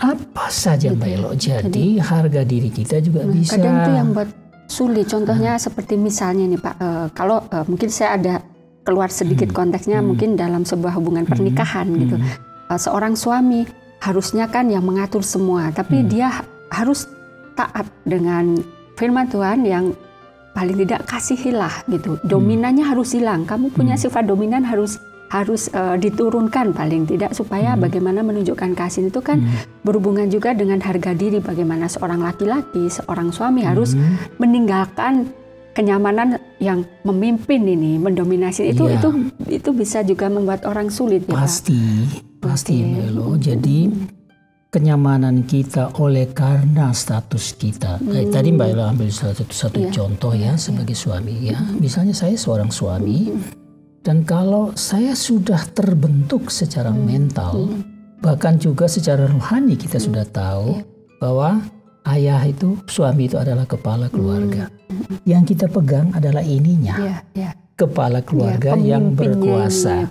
Apa saja Mbak Elo. Jadi harga diri kita juga bisa. Kadang itu yang buat sulit. Contohnya seperti misalnya nih Pak, kalau mungkin saya ada keluar sedikit konteksnya, mungkin dalam sebuah hubungan pernikahan gitu. Seorang suami harusnya kan yang mengatur semua, tapi dia harus taat dengan firman Tuhan yang paling tidak kasihilah gitu. Dominannya harus hilang. Kamu punya sifat dominan harus diturunkan paling tidak supaya bagaimana menunjukkan kasih itu kan berhubungan juga dengan harga diri. Bagaimana seorang laki-laki, seorang suami harus meninggalkan kenyamanan yang memimpin ini, mendominasi itu bisa juga membuat orang sulit ya. Pasti Melo. Jadi kenyamanan kita oleh karena status kita. Tadi Mbak Ella ambil satu contoh ya sebagai suami ya. Misalnya saya seorang suami dan kalau saya sudah terbentuk secara mental, bahkan juga secara rohani kita sudah tahu bahwa ayah itu, suami itu adalah kepala keluarga. Yang kita pegang adalah ininya, kepala keluarga yang berkuasa.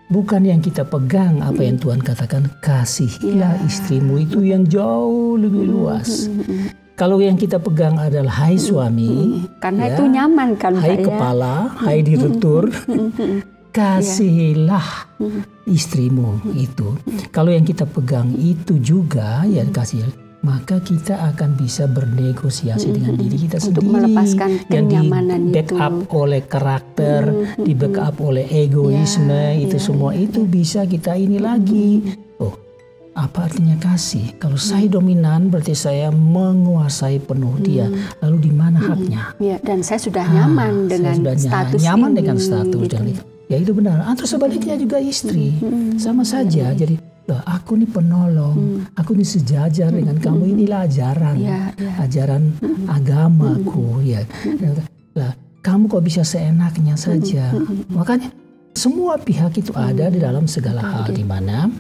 Bukan yang kita pegang apa yang Tuhan katakan, kasihilah istrimu, itu yang jauh lebih luas. Kalau yang kita pegang adalah hai suami, karena itu nyaman kan, hai kepala, hai direktur, kasihilah istrimu itu. Kalau yang kita pegang itu juga ya kasih, maka kita akan bisa bernegosiasi dengan diri kita sendiri. Untuk melepaskan kenyamanan yang di backup oleh karakter, di backup oleh egoisme, itu semua itu bisa kita ini lagi. Oh, apa artinya kasih? Kalau saya dominan berarti saya menguasai penuh dia. Lalu di mana haknya? Dan saya sudah nyaman dengan status nyaman ini, dengan status gitu. dan itu. Ya itu benar. Atau sebaliknya juga istri, sama saja. Jadi aku ini penolong, aku ini sejajar dengan kamu, inilah ajaran, ajaran agamaku. Ya, lah, kamu kok bisa seenaknya saja. Makanya semua pihak itu ada di dalam segala hal, di mana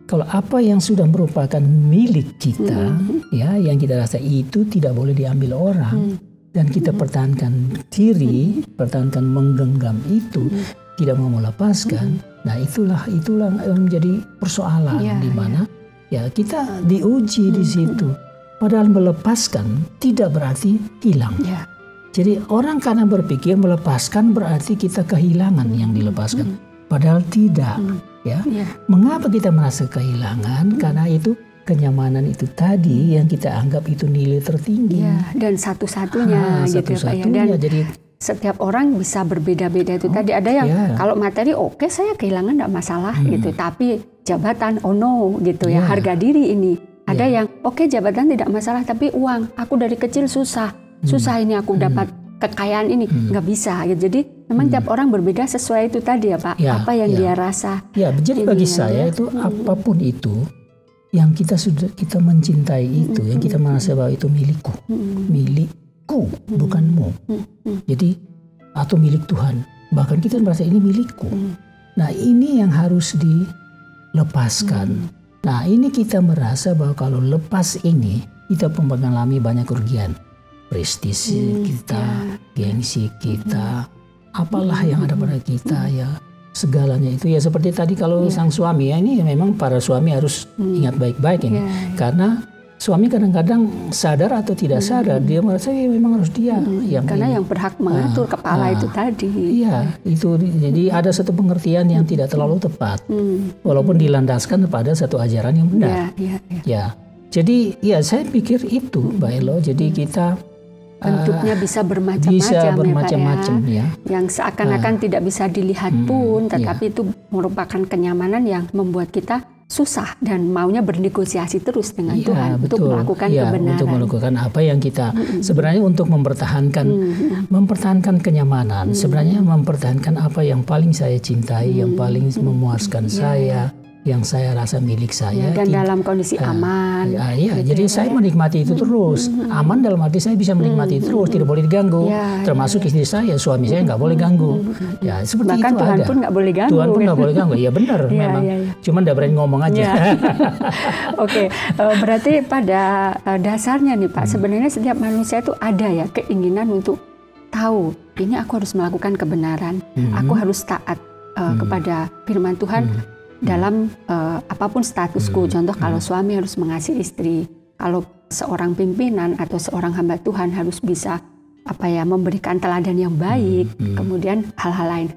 kalau apa yang sudah merupakan milik kita, ya, yang kita rasa itu tidak boleh diambil orang, dan kita pertahankan diri, pertahankan menggenggam itu, tidak mau melepaskan. Nah itulah yang menjadi persoalan, di mana ya kita diuji di situ. Padahal melepaskan tidak berarti hilang. Jadi orang karena berpikir melepaskan berarti kita kehilangan yang dilepaskan, padahal tidak. Ya, mengapa kita merasa kehilangan? Karena itu kenyamanan itu tadi yang kita anggap itu nilai tertinggi. Dan satu-satunya gitu Pak ya. Dan jadi setiap orang bisa berbeda-beda itu tadi. Ada yang kalau materi oke, saya kehilangan enggak masalah gitu, tapi jabatan oh no gitu ya, harga diri ini. Ada yang oke, jabatan tidak masalah, tapi uang aku dari kecil susah ini aku dapat kekayaan ini, nggak bisa gitu. Jadi memang tiap orang berbeda sesuai itu tadi ya Pak, apa yang dia rasa. Jadi bagi saya itu apapun itu yang kita mencintai itu, yang kita merasa bahwa itu milikku, bukanmu. Jadi atau milik Tuhan, bahkan kita merasa ini milikku. Nah ini yang harus dilepaskan. Nah ini kita merasa bahwa kalau lepas ini kita pun mengalami banyak kerugian. Prestisi kita, gengsi kita, apalah yang ada pada kita ya, segalanya itu ya seperti tadi kalau sang suami ya, ini memang para suami harus ingat baik-baik ini, karena suami kadang-kadang sadar atau tidak sadar dia merasa memang harus dia yang berhak mengatur kepala itu tadi. Iya itu, jadi ada satu pengertian yang tidak terlalu tepat, walaupun dilandaskan pada satu ajaran yang benar. Jadi ya saya pikir itu Mbak Elo, jadi kita bentuknya bisa bermacam-macam ya. Yang seakan-akan tidak bisa dilihat pun, tetapi itu merupakan kenyamanan yang membuat kita susah dan maunya bernegosiasi terus dengan Tuhan untuk melakukan kebenaran. Untuk melakukan apa yang kita sebenarnya untuk mempertahankan kenyamanan, sebenarnya mempertahankan apa yang paling saya cintai, yang paling memuaskan saya, yang saya rasa milik saya. Dan dalam kondisi aman. Jadi saya menikmati itu terus. Aman dalam arti saya bisa menikmati itu terus, tidak boleh diganggu. Termasuk istri saya, suami saya nggak boleh ganggu. Ya seperti bahkan itu Tuhan ada. pun nggak boleh ganggu. Tuhan pun nggak boleh ganggu. Ya benar memang. Cuman nggak berani ngomong aja. Oke, berarti pada dasarnya nih Pak, sebenarnya setiap manusia itu ada ya keinginan untuk tahu, ini aku harus melakukan kebenaran. Aku harus taat kepada firman Tuhan. Dalam apapun statusku, contoh kalau suami harus mengasihi istri, kalau seorang pimpinan atau seorang hamba Tuhan harus bisa memberikan teladan yang baik, kemudian hal-hal lain.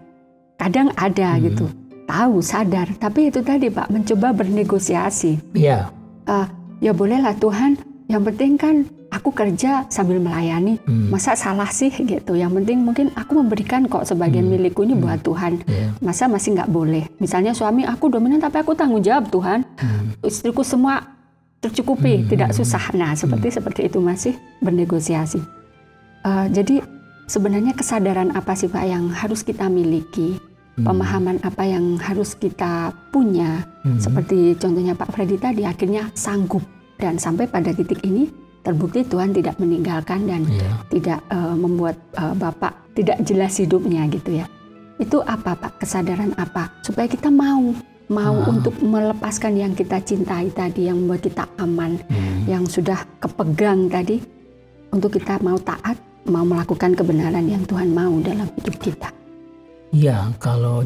Kadang ada gitu, tahu, sadar, tapi itu tadi Pak, mencoba bernegosiasi. Ya bolehlah Tuhan, yang penting kan aku kerja sambil melayani, masa salah sih gitu. Yang penting mungkin aku memberikan kok sebagian milikku ini buat Tuhan. Masa masih nggak boleh? Misalnya suami aku dominan tapi aku tanggung jawab Tuhan. Istriku semua tercukupi, tidak susah. Nah seperti itu masih bernegosiasi. Jadi sebenarnya kesadaran apa sih Pak yang harus kita miliki? Pemahaman apa yang harus kita punya? Seperti contohnya Pak Freddy tadi, akhirnya sanggup. Dan sampai pada titik ini terbukti Tuhan tidak meninggalkan dan tidak membuat Bapak tidak jelas hidupnya gitu ya. Itu apa Pak? Kesadaran apa? Supaya kita mau untuk melepaskan yang kita cintai tadi, yang membuat kita aman, yang sudah kepegang tadi, untuk kita mau taat, mau melakukan kebenaran yang Tuhan mau dalam hidup kita. Ya, kalau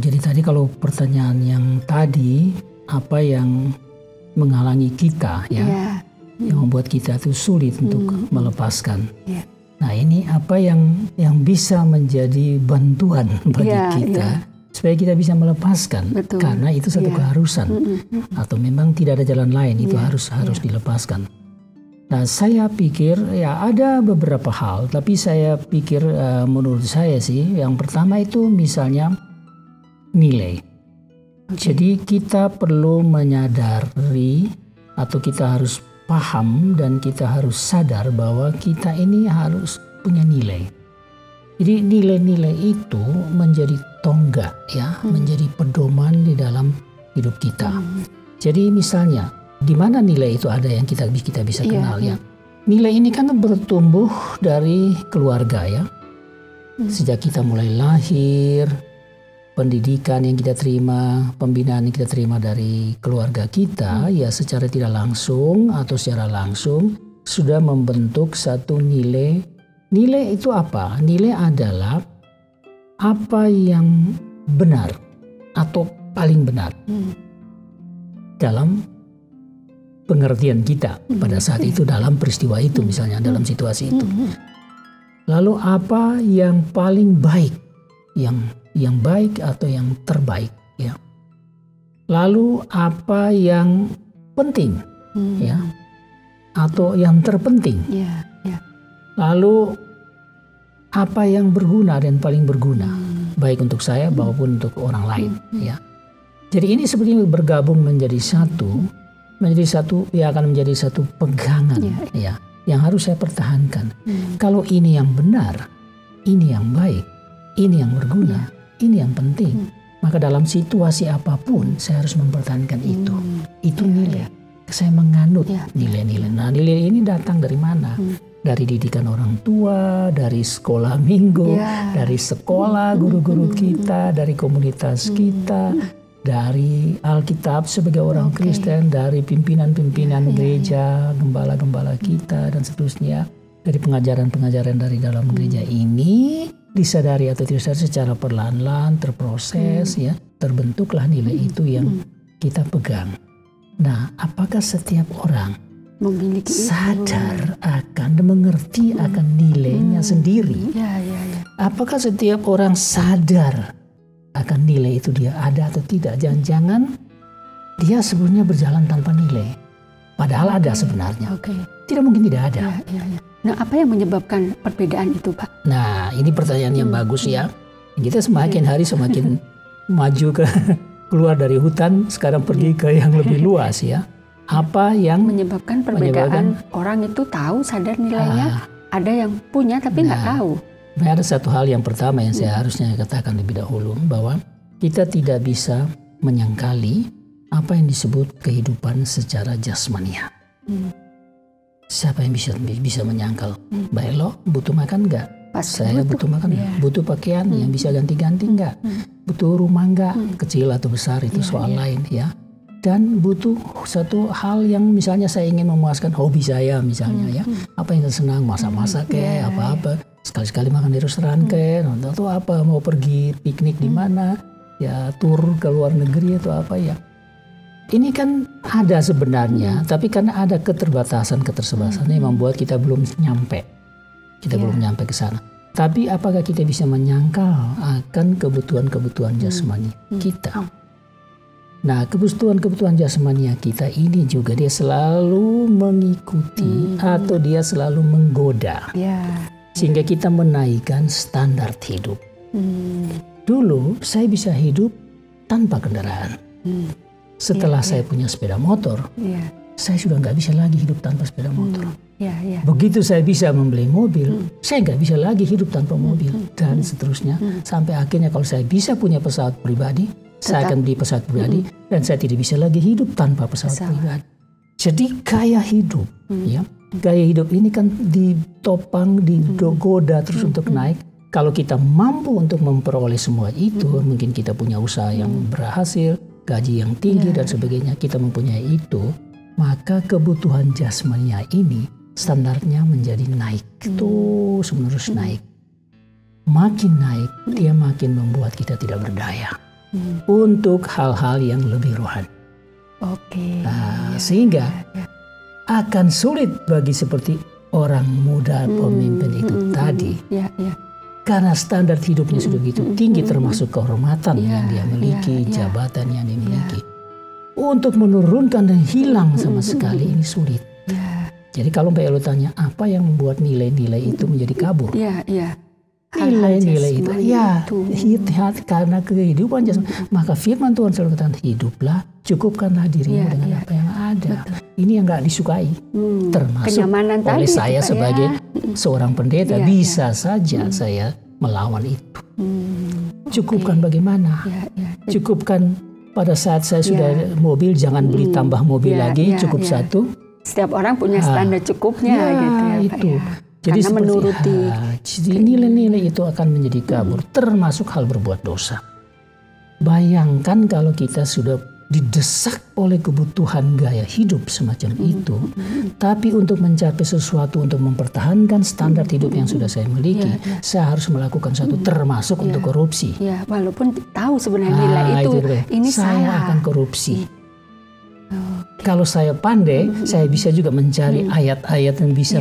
pertanyaan yang tadi, apa yang menghalangi kita yang membuat kita itu sulit untuk melepaskan. Nah ini apa yang bisa menjadi bantuan bagi kita supaya kita bisa melepaskan. Betul. Karena itu satu keharusan atau memang tidak ada jalan lain, itu harus dilepaskan. Nah saya pikir ada beberapa hal, tapi saya pikir menurut saya sih yang pertama itu misalnya nilai. Jadi kita perlu menyadari atau kita harus paham dan kita harus sadar bahwa kita ini harus punya nilai. Jadi nilai-nilai itu menjadi tonggak ya, menjadi pedoman di dalam hidup kita. Jadi misalnya di mana nilai itu ada yang kita bisa kenal ya. Nilai ini kan bertumbuh dari keluarga ya. Sejak kita mulai lahir, pendidikan yang kita terima, pembinaan yang kita terima dari keluarga kita ya secara tidak langsung atau secara langsung sudah membentuk satu nilai. Nilai itu apa? Nilai adalah apa yang benar atau paling benar dalam pengertian kita pada saat itu, dalam peristiwa itu misalnya, dalam situasi itu. Lalu apa yang paling baik, yang baik atau yang terbaik ya. Lalu apa yang penting ya atau yang terpenting. Lalu apa yang berguna dan paling berguna baik untuk saya maupun untuk orang lain ya. Jadi ini sebenarnya bergabung menjadi satu ya, akan menjadi satu pegangan ya yang harus saya pertahankan. Kalau ini yang benar, ini yang baik, ini yang berguna, ini yang penting, maka dalam situasi apapun saya harus mempertahankan itu. Itu nilai. Saya menganut nilai-nilai. Nah, nilai ini datang dari mana? Dari didikan orang tua, dari sekolah minggu, dari sekolah guru-guru kita, dari komunitas kita, dari Alkitab sebagai orang Kristen, dari pimpinan-pimpinan gereja, gembala-gembala kita dan seterusnya, dari pengajaran-pengajaran dari dalam gereja ini, disadari atau tidak sadari secara perlahan-lahan terproses ya, terbentuklah nilai itu yang kita pegang. Nah, apakah setiap orang memiliki sadar akan dan mengerti akan nilainya sendiri? Apakah setiap orang sadar akan nilai itu dia ada atau tidak? Jangan-jangan dia sebenarnya berjalan tanpa nilai. Padahal ada sebenarnya. Tidak mungkin tidak ada. Nah, apa yang menyebabkan perbedaan itu, Pak? Nah, ini pertanyaan yang bagus ya. Kita semakin hari semakin maju keluar dari hutan, sekarang pergi ke yang lebih luas ya. Apa yang menyebabkan perbedaan orang itu tahu sadar nilainya, ada yang punya tapi nggak tahu. Ada satu hal yang pertama yang saya harusnya katakan lebih dahulu, bahwa kita tidak bisa menyangkali apa yang disebut kehidupan secara jasmania. Siapa yang bisa menyangkal? Baik lo butuh makan nggak? Saya butuh makan, butuh pakaian yang bisa ganti-ganti nggak? Butuh rumah nggak? Kecil atau besar itu soal lain ya. Dan butuh satu hal yang misalnya saya ingin memuaskan hobi saya misalnya ya. Apa yang saya senang, masak-masak kayak apa-apa. Sekali-sekali makan di restoran kayak, atau apa, mau pergi piknik di mana, ya tur ke luar negeri atau apa ya. Ini kan ada sebenarnya, tapi karena ada keterbatasan yang membuat kita belum nyampe. Kita belum nyampe ke sana. Tapi apakah kita bisa menyangkal akan kebutuhan-kebutuhan jasmani kita? Nah, kebutuhan jasmania kita ini juga dia selalu mengikuti atau dia selalu menggoda. Sehingga kita menaikkan standar hidup. Dulu saya bisa hidup tanpa kendaraan. Setelah saya punya sepeda motor, saya sudah nggak bisa lagi hidup tanpa sepeda motor. Begitu saya bisa membeli mobil, saya nggak bisa lagi hidup tanpa mobil. Dan seterusnya. Sampai akhirnya kalau saya bisa punya pesawat pribadi, saya akan beli pesawat pribadi dan saya tidak bisa lagi hidup tanpa pesawat pribadi. Jadi gaya hidup, ya, gaya hidup ini kan ditopang, digoda terus untuk naik. Kalau kita mampu untuk memperoleh semua itu, mungkin kita punya usaha yang berhasil, gaji yang tinggi dan sebagainya, kita mempunyai itu, maka kebutuhan jasmania ini standarnya menjadi naik, terus menerus naik. Makin naik, dia makin membuat kita tidak berdaya. Untuk hal-hal yang lebih rohani. Sehingga akan sulit bagi seperti orang muda pemimpin itu tadi. Karena standar hidupnya sudah begitu tinggi, termasuk kehormatan yang dia miliki, jabatan yang dia miliki. Untuk menurunkan dan hilang sama sekali ini sulit. Jadi kalau Mbak Elo tanya apa yang membuat nilai-nilai itu menjadi kabur? Nilai-nilai itu karena kehidupan jasmani. Maka firman Tuhan selalu katakan, hiduplah, cukupkanlah dirimu dengan apa yang ada. Ini yang nggak disukai, termasuk oleh saya sebagai seorang pendeta. Bisa saja saya melawan itu. Cukupkan bagaimana? Cukupkan pada saat saya sudah mobil, jangan beli tambah mobil lagi, cukup satu. Setiap orang punya standar cukupnya gitu ya, itu. Pak, ya. Jadi karena menuruti. Jadi nilai-nilai itu akan menjadi kabur, termasuk hal berbuat dosa. Bayangkan kalau kita sudah didesak oleh kebutuhan gaya hidup semacam itu, tapi untuk mencapai sesuatu, untuk mempertahankan standar hidup yang sudah saya miliki, saya harus melakukan satu, termasuk untuk korupsi. Ya, walaupun tahu sebenarnya nilai itu ini saya salah. akan korupsi. Kalau saya pandai, saya bisa juga mencari ayat-ayat yang bisa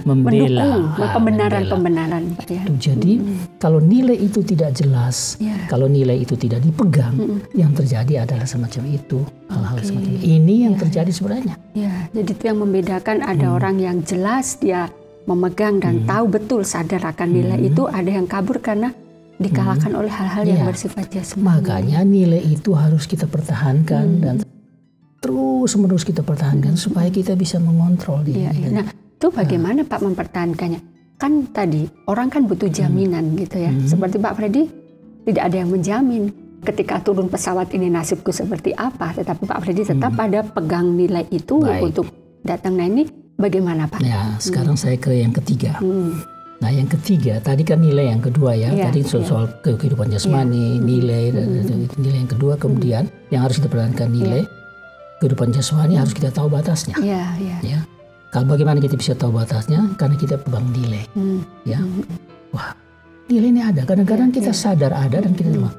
membela pembenaran. Jadi kalau nilai itu tidak jelas, kalau nilai itu tidak dipegang, yang terjadi adalah semacam itu, hal-hal semacam ini yang terjadi sebenarnya. Ya, jadi itu yang membedakan, ada orang yang jelas dia memegang dan tahu betul, sadar akan nilai itu, ada yang kabur karena dikalahkan oleh hal-hal yang bersifat jasmani. Makanya nilai itu harus kita pertahankan dan terus-menerus kita pertahankan supaya kita bisa mengontrol diri. Nah, itu bagaimana Pak mempertahankannya? Kan tadi orang kan butuh jaminan gitu ya. Seperti Pak Freddy, tidak ada yang menjamin ketika turun pesawat ini nasibku seperti apa. Tetapi Pak Freddy tetap pada pegang nilai itu untuk datang. Nah, ini bagaimana Pak? Ya, sekarang saya ke yang ketiga. Nah, yang ketiga, tadi kan nilai yang kedua ya. Tadi soal kehidupan jasmani, nilai yang kedua. Kemudian yang harus kita pertahankan nilai kehidupan jasmani, harus kita tahu batasnya. Ya. Kalau bagaimana kita bisa tahu batasnya? Karena kita pegang nilai. Ya. Wah, nilai ini ada. Kadang-kadang kita sadar ada dan kita bilang,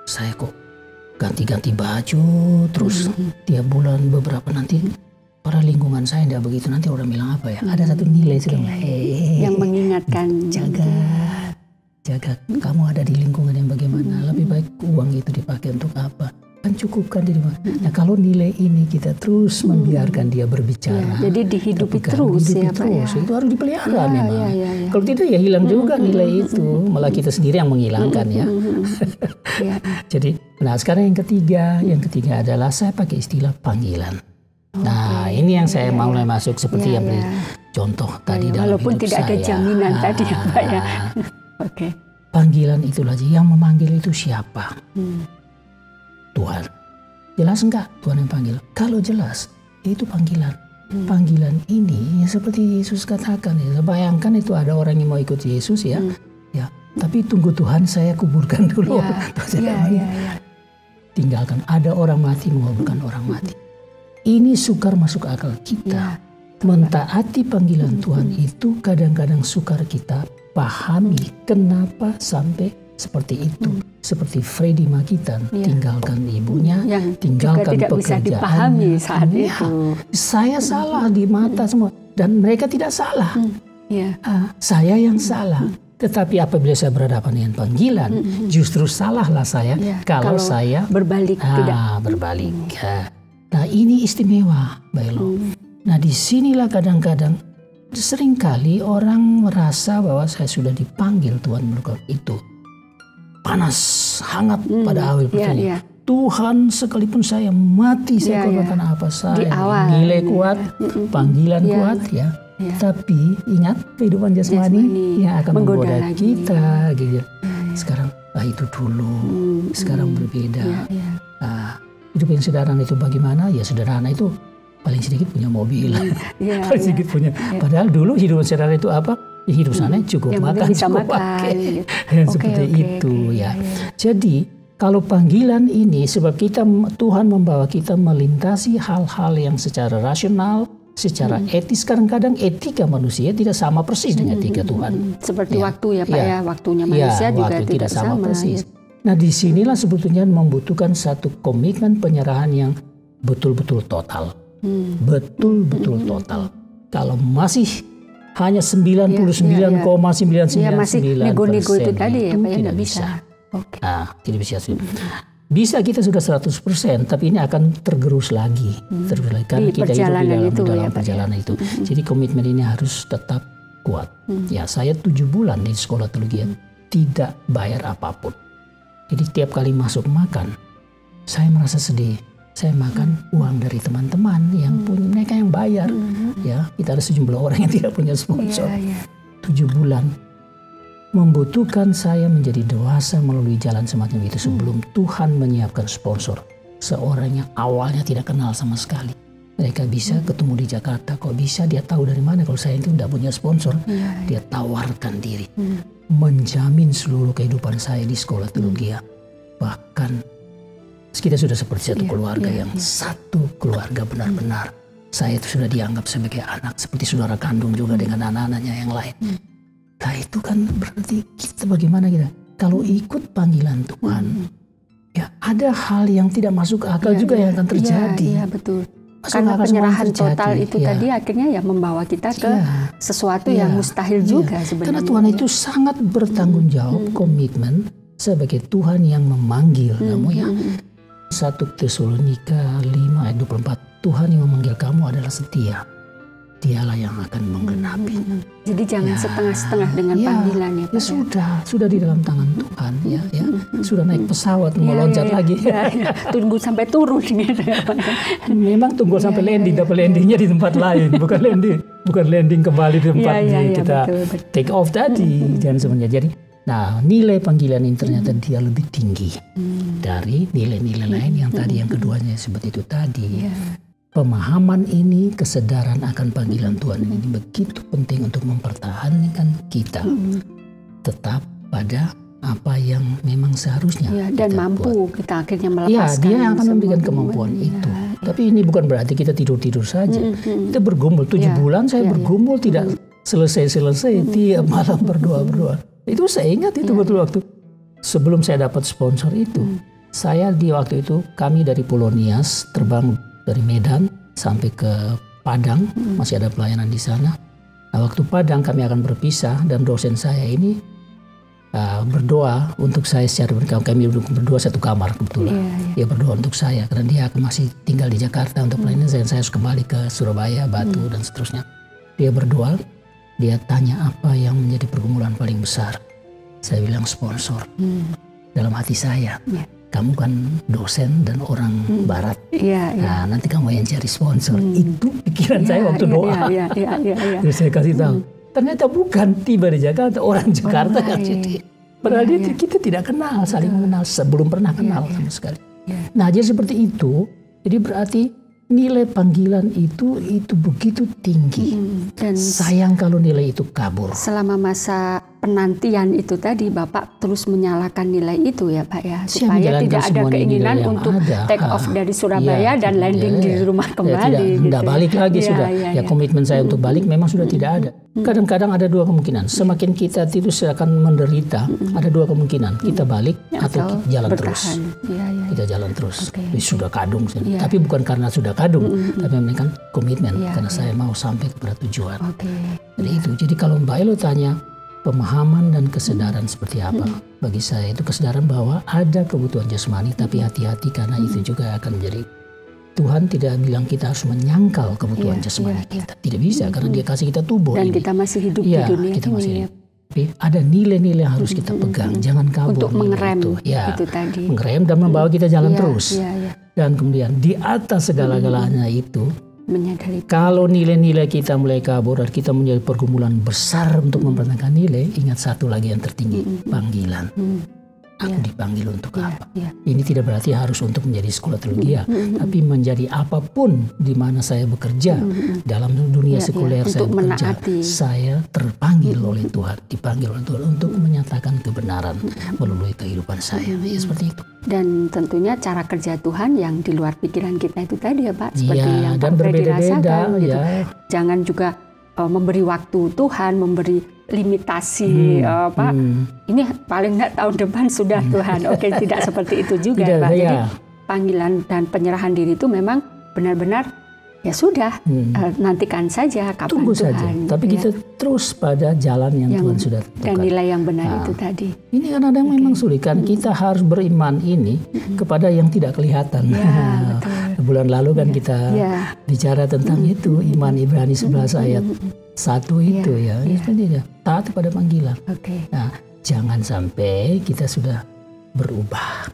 saya kok ganti-ganti baju terus tiap bulan beberapa, nanti para lingkungan saya tidak begitu, nanti orang bilang apa ya? Ada satu nilai sudah yang mengingatkan, jaga kamu ada di lingkungan yang bagaimana, lebih baik uang itu dipakai untuk apa? Kan cukupkan diri. Nah, kalau nilai ini kita terus membiarkan dia berbicara, jadi dihidupi terus ya Pak ya. Itu harus dipelihara memang. Kalau tidak ya hilang juga nilai itu, malah kita sendiri yang menghilangkan ya. Jadi, nah sekarang yang ketiga adalah saya pakai istilah panggilan. Nah, ini yang saya mau mulai masuk seperti yang contoh tadi dalam walaupun hidup tidak ada jaminan tadi ya Pak ya. Panggilan itulah yang memanggil itu siapa? Tuhan. Jelas enggak Tuhan yang panggil? Kalau jelas, itu panggilan. Panggilan ini ya seperti Yesus katakan ya. Bayangkan itu ada orang yang mau ikut Yesus ya. Ya, tapi tunggu Tuhan, saya kuburkan dulu. Tinggalkan, ada orang mati menguburkan orang mati. Ini sukar masuk akal kita. Mentaati panggilan Tuhan itu kadang-kadang sukar kita pahami kenapa sampai seperti itu. Seperti Freddy Makitan, tinggalkan ibunya, tinggalkan pekerjaannya. Saat itu. Saya salah di mata semua, dan mereka tidak salah. Saya yang salah. Tetapi apabila saya berhadapan dengan panggilan, justru salahlah saya kalau saya berbalik. Berbalik. Nah, ini istimewa, Bailo. Nah, disinilah kadang-kadang seringkali orang merasa bahwa saya sudah dipanggil Tuhan melakukan itu. Panas, hangat pada awal pertanyaan. Tuhan, sekalipun saya mati, saya korbankan apa? Saya nilai kuat, panggilan kuat ya. Tapi ingat, kehidupan jasmani yang akan menggoda kita gitu. Sekarang itu dulu, sekarang berbeda. Hidup yang sederhana itu bagaimana? Ya sederhana itu paling sedikit punya mobil, paling sedikit punya. Padahal dulu hidup sederhana itu apa? Hidup sana cukup makan, cukup pakai, seperti itu ya. Jadi kalau panggilan ini, sebab Tuhan membawa kita melintasi hal-hal yang secara rasional, secara etis. Kadang-kadang etika manusia tidak sama persis dengan etika Tuhan. Seperti waktu ya Pak ya, waktunya manusia juga tidak sama persis. Nah, disinilah sebetulnya membutuhkan satu komitmen penyerahan yang betul-betul total, betul-betul total. Kalau masih hanya 99,999% masih nego-nego itu tadi ya Pak ya, tidak bisa. Tidak bisa. Bisa kita sudah 100%, tapi ini akan tergerus lagi. Karena kita hidup di dalam perjalanan itu. Jadi komitmen ini harus tetap kuat. Ya, saya 7 bulan di sekolah teologi tidak bayar apapun. Jadi tiap kali masuk makan, saya merasa sedih. Saya makan uang dari teman-teman yang punya, mereka yang bayar. Ya, kita ada sejumlah orang yang tidak punya sponsor. 7 bulan membutuhkan saya menjadi dewasa melalui jalan semacam itu sebelum Tuhan menyiapkan sponsor. Seorang yang awalnya tidak kenal sama sekali. Mereka bisa ketemu di Jakarta, kok bisa dia tahu dari mana kalau saya itu tidak punya sponsor. Dia tawarkan diri, menjamin seluruh kehidupan saya di sekolah teologi. Bahkan kita sudah seperti satu keluarga yang satu keluarga benar-benar. Saya itu sudah dianggap sebagai anak, seperti saudara kandung juga dengan anak-anaknya yang lain. Nah itu kan berarti kita bagaimana kita? Kalau ikut panggilan Tuhan, ya ada hal yang tidak masuk akal juga yang akan terjadi. Iya betul. Karena penyerahan total itu tadi akhirnya ya membawa kita ke sesuatu yang mustahil juga sebenarnya. Karena Tuhan itu sangat bertanggung jawab, komitmen sebagai Tuhan yang memanggil kamu ya. 1 Tesalonika 5 ayat 24, Tuhan yang memanggil kamu adalah setia. Dialah yang akan menggenapi. Jadi jangan setengah-setengah dengan panggilan ya Pak. Sudah di dalam tangan Tuhan ya. Sudah naik pesawat mau loncat lagi. Tunggu sampai turun gitu. Memang tunggu sampai landing, dapat landingnya di tempat lain, bukan landing kembali di tempat kita betul. Take off tadi dan sebenarnya. Jadi nilai panggilan ini ternyata dia lebih tinggi dari nilai-nilai lain yang tadi yang keduanya seperti itu tadi. Pemahaman ini, kesadaran akan panggilan Tuhan ini begitu penting untuk mempertahankan kita tetap pada apa yang memang seharusnya dan mampu buat. Kita akhirnya melepaskan. Dia yang akan memberikan kemampuan itu. Tapi ini bukan berarti kita tidur-tidur saja. Kita bergumul 7 bulan saya bergumul tidak selesai-selesai tiap malam berdoa. Itu saya ingat itu betul waktu sebelum saya dapat sponsor itu. Saya di waktu itu kami dari Polonias terbang dari Medan sampai ke Padang, masih ada pelayanan di sana. Nah, waktu Padang kami akan berpisah dan dosen saya ini berdoa untuk saya secara berkala. Kami berdua satu kamar kebetulan. Dia berdoa untuk saya karena dia masih tinggal di Jakarta untuk pelayanan. Saya harus kembali ke Surabaya, Batu dan seterusnya. Dia berdoa, dia tanya apa yang menjadi pergumulan paling besar. Saya bilang sponsor. Dalam hati saya. Kamu kan dosen dan orang barat. Nah, nanti kamu yang cari sponsor. Itu pikiran saya waktu doa. Terus saya kasih tahu. Ternyata bukan tiba di Jakarta, orang Jakarta kan jadi. Padahal kita tidak kenal, saling mengenal sebelum pernah kenal sama sekali. Nah, jadi seperti itu. Jadi berarti nilai panggilan itu begitu tinggi. Dan sayang kalau nilai itu kabur. Selama masa penantian itu tadi Bapak terus menyalakan nilai itu ya Pak ya, supaya tidak ada keinginan untuk take off dari Surabaya dan landing di rumah kembali. Tidak balik lagi sudah. Komitmen saya untuk balik memang sudah tidak ada. Kadang-kadang ada dua kemungkinan. Semakin kita terus akan menderita, ada dua kemungkinan. Kita balik atau kita jalan terus. Kita jalan terus. Sudah kadung. Tapi bukan karena sudah kadung, tapi memang komitmen karena saya mau sampai kepada tujuan. Jadi itu. Jadi kalau Mbak Elo tanya pemahaman dan kesadaran seperti apa, bagi saya itu kesadaran bahwa ada kebutuhan jasmani, tapi hati-hati karena itu juga akan menjadi, Tuhan tidak bilang kita harus menyangkal kebutuhan jasmani kita. Tidak bisa karena Dia kasih kita tubuh dan ini. kita masih hidup di dunia kita masih ini. Hidup. Tapi ada nilai-nilai yang harus kita pegang, jangan kabur. Untuk mengerem itu tadi. Mengerem dan membawa kita jalan terus. Dan kemudian di atas segala-galanya itu, menyadari kalau nilai-nilai kita mulai kabur dan kita menjadi pergumulan besar untuk mempertahankan nilai, ingat satu lagi yang tertinggi, panggilan. Aku dipanggil untuk apa? Ini tidak berarti harus untuk menjadi sekolah teologi, tapi menjadi apapun di mana saya bekerja dalam dunia sekuler saya bekerja, saya terpanggil oleh Tuhan, dipanggil oleh Tuhan untuk menyatakan kebenaran melalui kehidupan saya. Seperti itu. Dan tentunya cara kerja Tuhan yang di luar pikiran kita itu tadi ya Pak, seperti yang dan Pak Freddy rasakan gitu. Jangan juga memberi waktu Tuhan, memberi limitasi Pak. Ini paling enggak tahun depan sudah Tuhan. Tidak seperti itu juga Pak. Jadi panggilan dan penyerahan diri itu memang benar-benar ya sudah, nantikan saja kapan tunggu Tuhan. Saja. Tapi kita terus pada jalan yang Tuhan sudah tentukan. Dan nilai yang benar itu tadi. Ini kan ada yang memang sulit kan. Kita harus beriman ini kepada yang tidak kelihatan. Bulan lalu kan kita bicara tentang itu, iman Ibrani 11 ayat 1 itu taat pada panggilan. Nah, jangan sampai kita sudah berubah.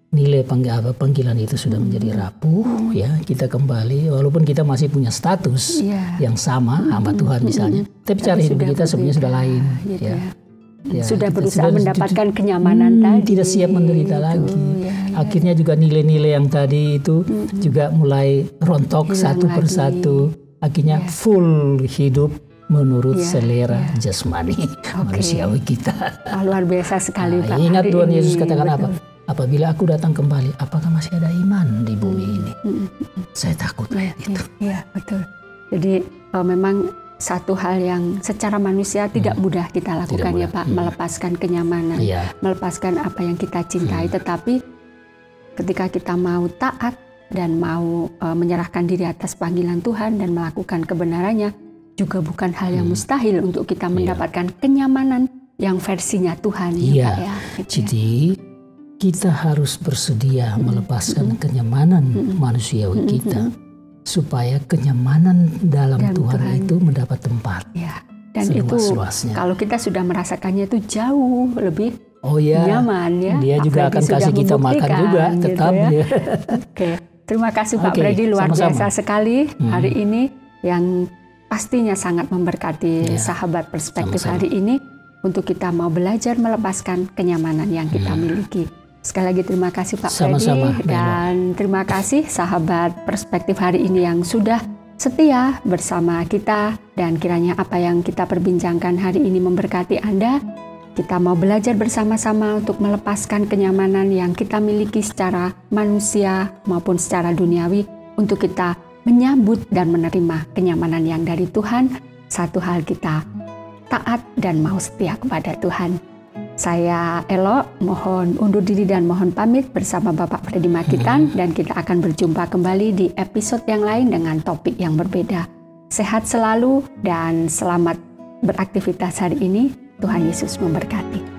Nilai panggilan itu sudah menjadi rapuh, kita kembali walaupun kita masih punya status yang sama hamba Tuhan misalnya, tapi cara hidup kita sebenarnya sudah lain. sudah berusaha mendapatkan kenyamanan tadi. Tidak siap menderita lagi. Akhirnya juga nilai-nilai yang tadi itu juga mulai rontok satu persatu. Akhirnya full hidup menurut selera jasmani manusiawi kita. Luar biasa sekali Pak. Ingat Tuhan Yesus katakan apa? Apabila aku datang kembali, apakah masih ada iman di bumi ini? Saya takut itu. Iya, betul. Jadi memang satu hal yang secara manusia tidak mudah kita lakukan ya Pak, melepaskan kenyamanan, melepaskan apa yang kita cintai. Tetapi ketika kita mau taat dan mau menyerahkan diri atas panggilan Tuhan dan melakukan kebenarannya, juga bukan hal yang mustahil untuk kita mendapatkan kenyamanan yang versinya Tuhan. Iya. Ya, Pak, jadi kita harus bersedia melepaskan kenyamanan manusiawi kita supaya kenyamanan dalam Tuhan itu mendapat tempat. Ya. Dan itu kalau kita sudah merasakannya itu jauh lebih nyaman ya. Dia juga akan kasih kita makan juga tetap gitu ya. Oke. Terima kasih Pak Freddy, luar biasa sekali hari ini yang pastinya sangat memberkati sahabat perspektif hari ini untuk kita mau belajar melepaskan kenyamanan yang kita miliki. Sekali lagi terima kasih Pak Freddy dan terima kasih sahabat perspektif hari ini yang sudah setia bersama kita, dan kiranya apa yang kita perbincangkan hari ini memberkati Anda. Kita mau belajar bersama-sama untuk melepaskan kenyamanan yang kita miliki secara manusia maupun secara duniawi untuk kita menyambut dan menerima kenyamanan yang dari Tuhan. Satu hal kita taat dan mau setia kepada Tuhan. Saya Elo, mohon undur diri dan mohon pamit bersama Bapak Freddy Makitan, dan kita akan berjumpa kembali di episode yang lain dengan topik yang berbeda. Sehat selalu dan selamat beraktivitas hari ini. Tuhan Yesus memberkati.